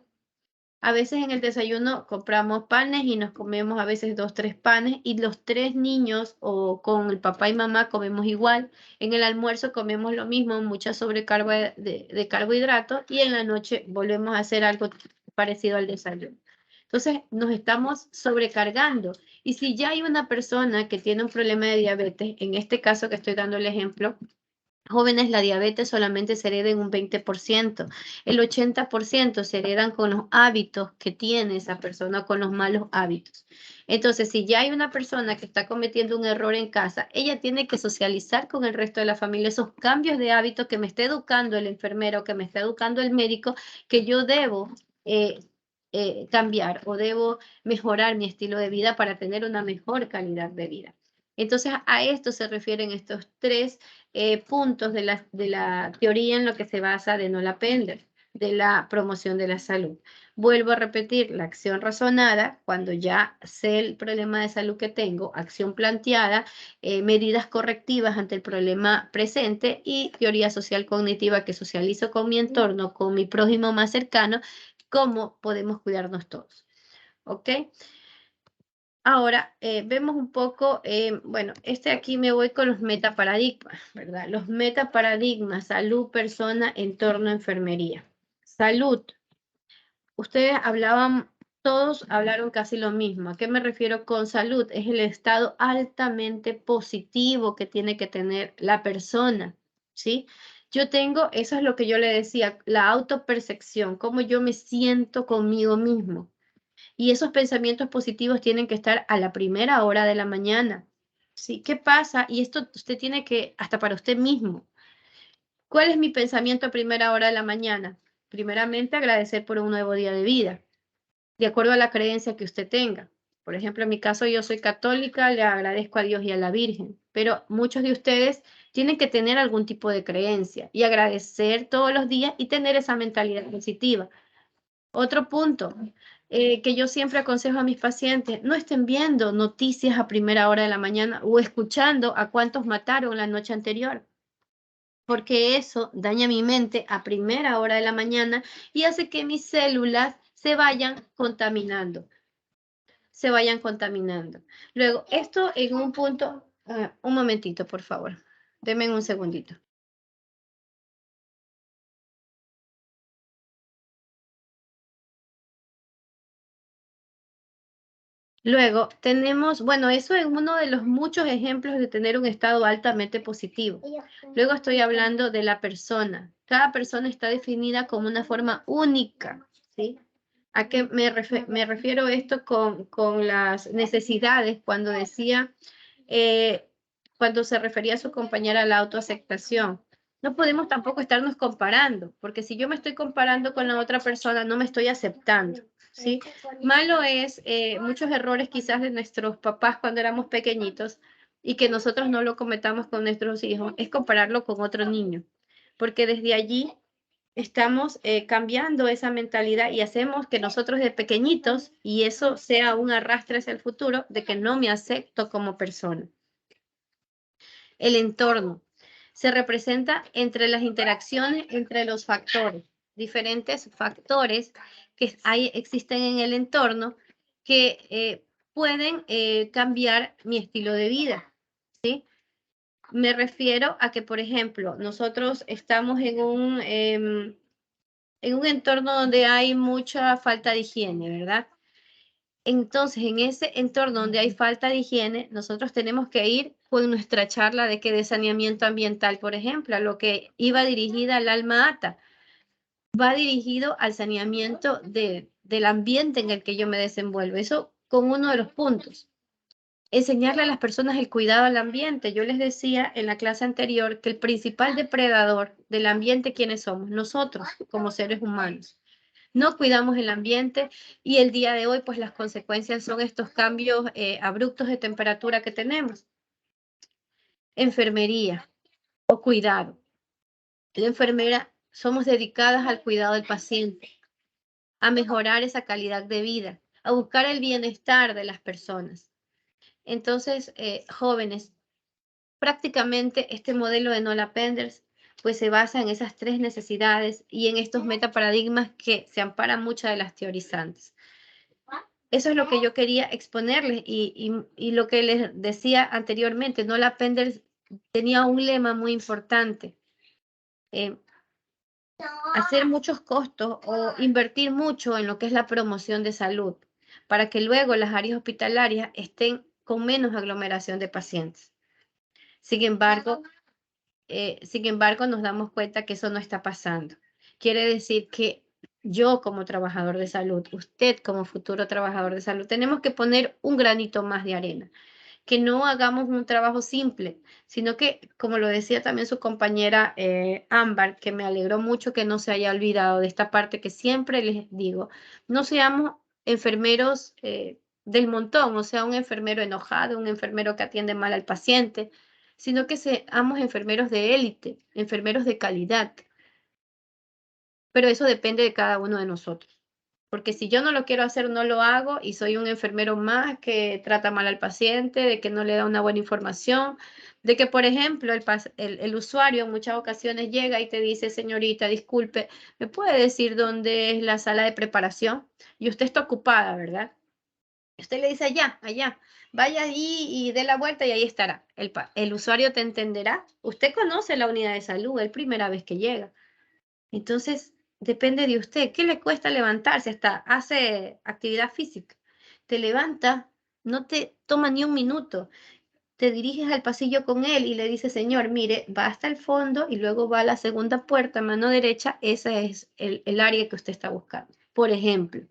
A veces en el desayuno compramos panes y nos comemos a veces 2, 3 panes y los 3 niños o con el papá y mamá comemos igual. En el almuerzo comemos lo mismo, mucha sobrecarga de carbohidratos y en la noche volvemos a hacer algo parecido al desayuno. Entonces nos estamos sobrecargando. Y si ya hay una persona que tiene un problema de diabetes, en este caso que estoy dando el ejemplo, jóvenes, la diabetes solamente se hereda en un 20%. El 80% se heredan con los hábitos que tiene esa persona, con los malos hábitos. Entonces, si ya hay una persona que está cometiendo un error en casa, ella tiene que socializar con el resto de la familia esos cambios de hábitos que me está educando el enfermero, que me está educando el médico, que yo debo cambiar o debo mejorar mi estilo de vida para tener una mejor calidad de vida. Entonces, a esto se refieren estos 3 puntos de la teoría en lo que se basa de Nola Pender, de la promoción de la salud. Vuelvo a repetir, la acción razonada, cuando ya sé el problema de salud que tengo, acción planteada, medidas correctivas ante el problema presente y teoría social cognitiva que socializo con mi entorno, con mi prójimo más cercano, cómo podemos cuidarnos todos. ¿Ok? Ahora, vemos un poco, bueno, aquí me voy con los metaparadigmas, ¿verdad? Los metaparadigmas, salud, persona, entorno, enfermería. Salud. Ustedes todos hablaron casi lo mismo. ¿A qué me refiero con salud? Es el estado altamente positivo que tiene que tener la persona, ¿sí? Eso es lo que yo le decía, la autopercepción, cómo yo me siento conmigo mismo. Y esos pensamientos positivos tienen que estar a la primera hora de la mañana. ¿Sí? ¿Qué pasa? Y esto usted tiene que, hasta para usted mismo. ¿Cuál es mi pensamiento a primera hora de la mañana? Primeramente, agradecer por un nuevo día de vida, de acuerdo a la creencia que usted tenga. Por ejemplo, en mi caso, yo soy católica, le agradezco a Dios y a la Virgen, pero muchos de ustedes tienen que tener algún tipo de creencia y agradecer todos los días y tener esa mentalidad positiva. Otro punto que yo siempre aconsejo a mis pacientes, no estén viendo noticias a primera hora de la mañana o escuchando a cuántos mataron la noche anterior, porque eso daña mi mente a primera hora de la mañana y hace que mis células se vayan contaminando. Luego, esto en un punto, un momentito, por favor, denme un segundito. Luego tenemos, bueno, eso es uno de los muchos ejemplos de tener un estado altamente positivo. Luego estoy hablando de la persona. Cada persona está definida como una forma única, ¿sí? ¿A qué me refiero esto con las necesidades? Cuando decía, cuando se refería a su compañera a la autoaceptación. No podemos tampoco estarnos comparando, porque si yo me estoy comparando con la otra persona, no me estoy aceptando, ¿sí? Malo es muchos errores quizás de nuestros papás cuando éramos pequeñitos, y que nosotros no lo cometamos con nuestros hijos es compararlo con otro niño, porque desde allí estamos cambiando esa mentalidad y hacemos que nosotros de pequeñitos, y eso sea un arrastre hacia el futuro, de que no me acepto como persona. El entorno se representa entre las interacciones entre los factores, diferentes factores que existen en el entorno que pueden cambiar mi estilo de vida, ¿sí? Me refiero a que, por ejemplo, nosotros estamos en un entorno donde hay mucha falta de higiene, ¿verdad? Entonces, en ese entorno donde hay falta de higiene, nosotros tenemos que ir con nuestra charla de saneamiento ambiental, por ejemplo, a lo que iba dirigida al alma ata. Va dirigido al saneamiento del ambiente en el que yo me desenvuelvo. Eso con uno de los puntos. Enseñarle a las personas el cuidado al ambiente. Yo les decía en la clase anterior que el principal depredador del ambiente, ¿quiénes somos? Nosotros, como seres humanos. No cuidamos el ambiente y el día de hoy, pues las consecuencias son estos cambios abruptos de temperatura que tenemos. Enfermería o cuidado. La enfermera somos dedicadas al cuidado del paciente, a mejorar esa calidad de vida, a buscar el bienestar de las personas. Entonces, jóvenes, prácticamente este modelo de Nola Penders pues se basa en esas tres necesidades y en estos metaparadigmas que se amparan muchas de las teorizantes. Eso es lo que yo quería exponerles y lo que les decía anteriormente, Nola Penders tenía un lema muy importante, hacer muchos costos o invertir mucho en lo que es la promoción de salud, para que luego las áreas hospitalarias estén con menos aglomeración de pacientes. Sin embargo, nos damos cuenta que eso no está pasando. Quiere decir que yo como trabajador de salud, usted como futuro trabajador de salud, tenemos que poner un granito más de arena. Que no hagamos un trabajo simple, sino que, como lo decía también su compañera Ámbar, que me alegró mucho que no se haya olvidado de esta parte que siempre les digo, no seamos enfermeros del montón, o sea, un enfermero enojado, un enfermero que atiende mal al paciente, sino que seamos enfermeros de élite, enfermeros de calidad. Pero eso depende de cada uno de nosotros. Porque si yo no lo quiero hacer, no lo hago y soy un enfermero más que trata mal al paciente, de que no le da una buena información, de que, por ejemplo, el usuario en muchas ocasiones llega y te dice, señorita, disculpe, ¿me puede decir dónde es la sala de preparación? Y usted está ocupada, ¿verdad? Usted le dice allá, vaya allí y dé la vuelta y ahí estará. El usuario te entenderá. Usted conoce la unidad de salud, es primera vez que llega. Entonces, depende de usted. ¿Qué le cuesta levantarse? Hasta hace actividad física. Te levanta, no te toma ni un minuto. Te diriges al pasillo con él y le dices, señor, mire, va hasta el fondo y luego va a la segunda puerta, mano derecha. Ese es el área que usted está buscando, por ejemplo.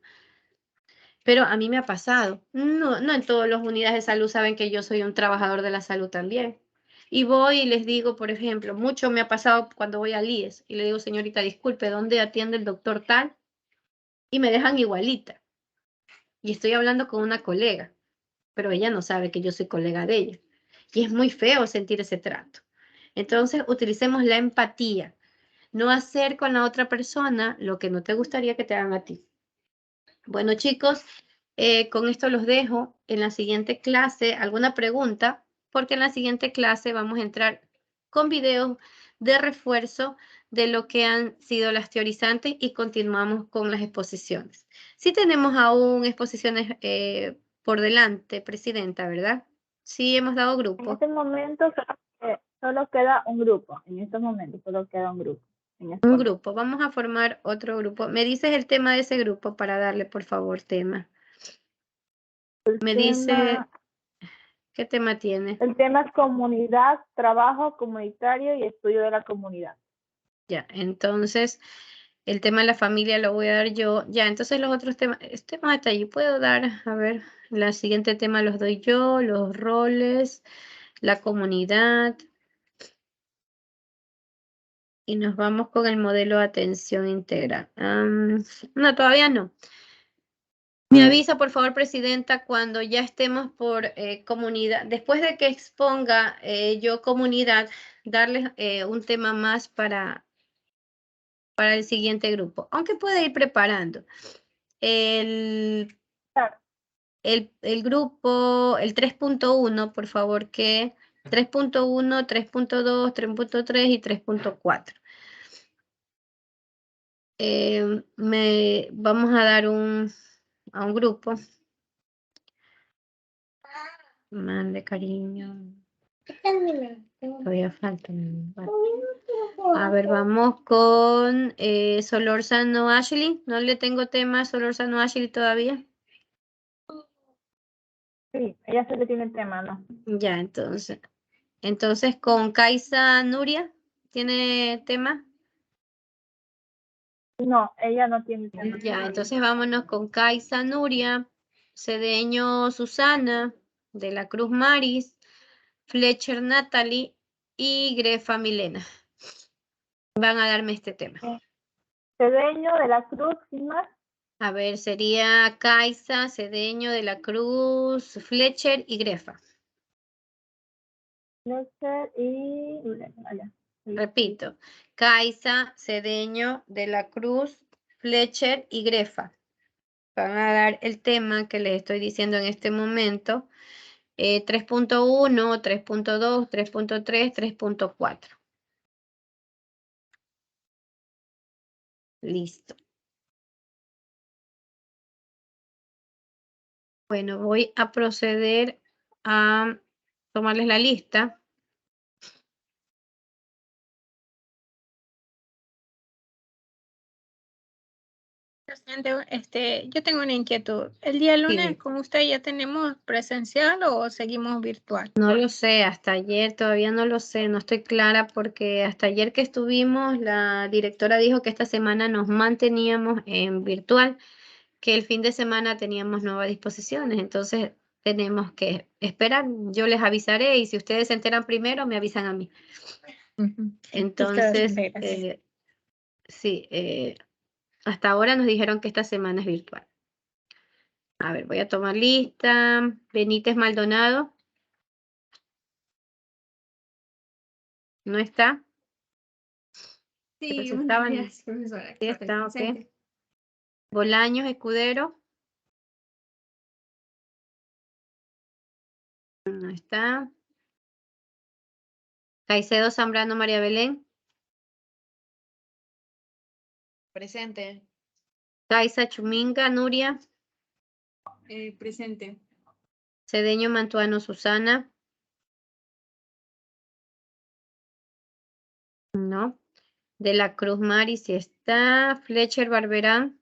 Pero a mí me ha pasado. No en todas las unidades de salud saben que yo soy un trabajador de la salud también. Y voy y les digo, por ejemplo, mucho me ha pasado cuando voy al IES y le digo, señorita, disculpe, ¿dónde atiende el doctor tal? Y me dejan igualita. Y estoy hablando con una colega, pero ella no sabe que yo soy colega de ella. Y es muy feo sentir ese trato. Entonces, utilicemos la empatía. No hacer con la otra persona lo que no te gustaría que te hagan a ti. Bueno, chicos, con esto los dejo. En la siguiente clase, ¿alguna pregunta? Porque en la siguiente clase vamos a entrar con videos de refuerzo de lo que han sido las teorizantes y continuamos con las exposiciones. Sí tenemos aún exposiciones por delante, Presidenta, ¿verdad? Sí hemos dado grupo. En este momento solo queda un grupo. En estos momentos solo queda un grupo. Un grupo. Vamos a formar otro grupo. ¿Me dices el tema de ese grupo para darle, por favor, tema? Me dice, ¿qué tema tiene? El tema es comunidad, trabajo comunitario y estudio de la comunidad. Ya, entonces, el tema de la familia lo voy a dar yo. Ya, entonces los otros temas, este más detalle puedo dar, a ver, el siguiente tema los doy yo, los roles, la comunidad. Y nos vamos con el modelo de atención integral. No, todavía no. Me avisa, por favor, Presidenta, cuando ya estemos por comunidad. Después de que exponga yo comunidad, darles un tema más para el siguiente grupo, aunque puede ir preparando. El grupo, el 3.1, por favor, que 3.1, 3.2, 3.3 y 3.4. Vamos a dar a un grupo. Mande cariño. Todavía falta. A ver, vamos con Solórzano Ashley. No le tengo tema a Solórzano Ashley todavía. Sí, ella se le tiene el tema, ¿no? Ya, entonces. Entonces, con Kaisa Nuria, ¿tiene tema? No, ella no tiene tema. Ya, entonces vámonos con Kaisa Nuria, Cedeño Susana, de la Cruz Maris, Fletcher Natalie y Grefa Milena. Van a darme este tema. Cedeño de la Cruz, ¿sin más? A ver, sería Kaisa, Cedeño de la Cruz, Fletcher y Grefa. Fletcher y... Repito, Kaisa, Cedeño de la Cruz, Fletcher y Grefa. Van a dar el tema que les estoy diciendo en este momento. 3.1, 3.2, 3.3, 3.4. Listo. Bueno, voy a proceder a tomarles la lista. Yo tengo una inquietud. ¿El día lunes Sí. con usted ya tenemos presencial o seguimos virtual? No lo sé, hasta ayer todavía no lo sé, no estoy clara porque hasta ayer que estuvimos, la directora dijo que esta semana nos manteníamos en virtual, que el fin de semana teníamos nuevas disposiciones, entonces tenemos que esperar. Yo les avisaré y si ustedes se enteran primero, me avisan a mí. Entonces, sí, hasta ahora nos dijeron que esta semana es virtual. A ver, voy a tomar lista. Benítez Maldonado. ¿No está? Sí, buenos días, profesora. Sí está, ok. Bolaños Escudero. No está. Caicedo Zambrano María Belén. Presente. Caiza Chuminga Nuria. Presente. Cedeño Mantuano Susana. No. De la Cruz Mari sí está. Fletcher Barberán.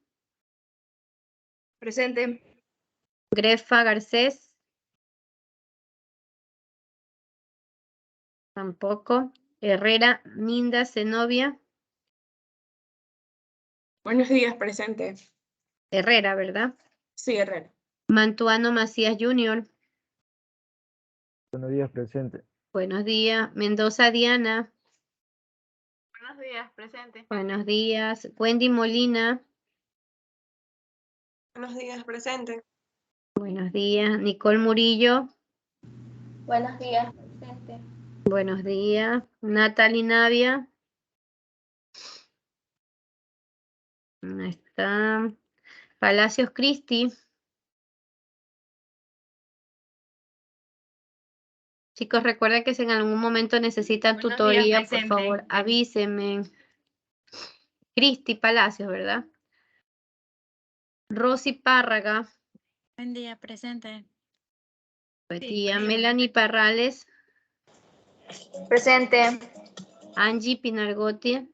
Presente. Grefa Garcés. Tampoco. Herrera Minda Zenobia. Buenos días, presente. Herrera, ¿verdad? Sí, Herrera. Mantuano Macías Jr. Buenos días, presente. Buenos días. Mendoza Diana. Buenos días, presente. Buenos días. Wendy Molina. Buenos días, presente. Buenos días. Nicole Murillo. Buenos días, presente. Buenos días. Natalie Navia. Ahí está. Palacios Cristi. Chicos, recuerden que si en algún momento necesitan Buenos tutoría, días, por presente. favor, avísenme. Cristi Palacios, ¿verdad? Rosy Párraga. Buen día, presente. Buen día. Melanie Parrales. Presente. Angie Pinargotti.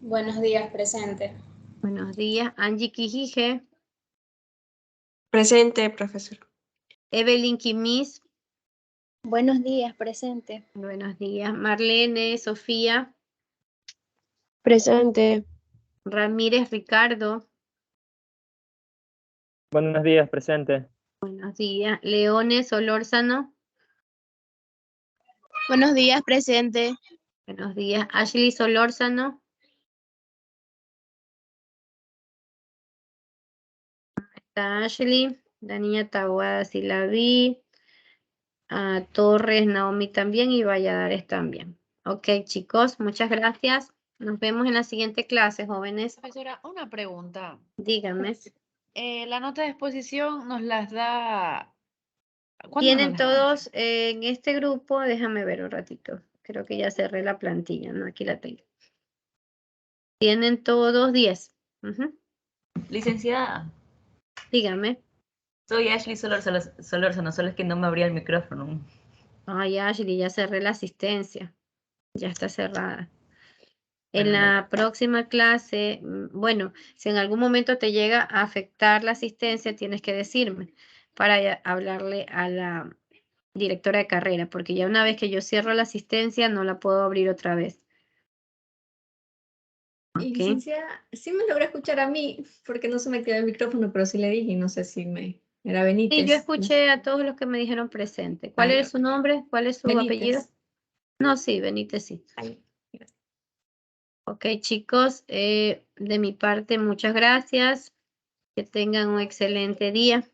Buenos días, presente. Buenos días. Angie Quijije. Presente, profesor. Evelyn Quimis. Buenos días, presente. Buenos días. Marlene Sofía. Presente. Ramírez Ricardo. Buenos días, presente. Buenos días. Leones Solórzano. Buenos días, presente. Buenos días. Ashley Solórzano. Está Ashley, la niña Taboada sí la vi. A Torres, Naomi también y Valladares también. Ok, chicos, muchas gracias. Nos vemos en la siguiente clase, jóvenes. Profesora, una pregunta. Díganme. La nota de exposición nos las da... ¿Cuándo nos Tienen las da? todos en este grupo, déjame ver un ratito. Creo que ya cerré la plantilla, ¿no? Aquí la tengo. Tienen todos 10. Licenciada, Dígame. soy Ashley Solórzano, solo es que no me abría el micrófono. Ay, Ashley, ya cerré la asistencia. Ya está cerrada. En Bueno, la próxima clase, bueno, si en algún momento te llega a afectar la asistencia, tienes que decirme para hablarle a la directora de carrera, porque ya una vez que yo cierro la asistencia, no la puedo abrir otra vez. Y ¿Ok? licenciada, sí me logró escuchar a mí, porque no se me quedó el micrófono, pero sí le dije, y no sé si era Benítez. Sí, yo escuché a todos los que me dijeron presente. ¿Cuál es su nombre? ¿Cuál es su apellido? Benítez. No, sí, Benítez, sí. Ok, chicos, de mi parte, muchas gracias. Que tengan un excelente día.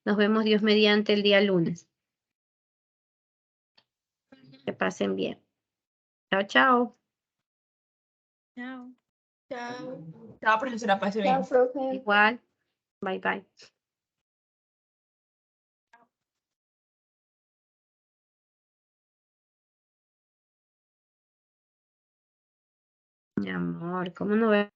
Nos vemos Dios mediante el día lunes. Que pasen bien. Chao, chao. Chao. Chao. Chao, profesora, pase bien. Chao, profe. Igual. Bye, bye. Mi amor, ¿cómo no ve?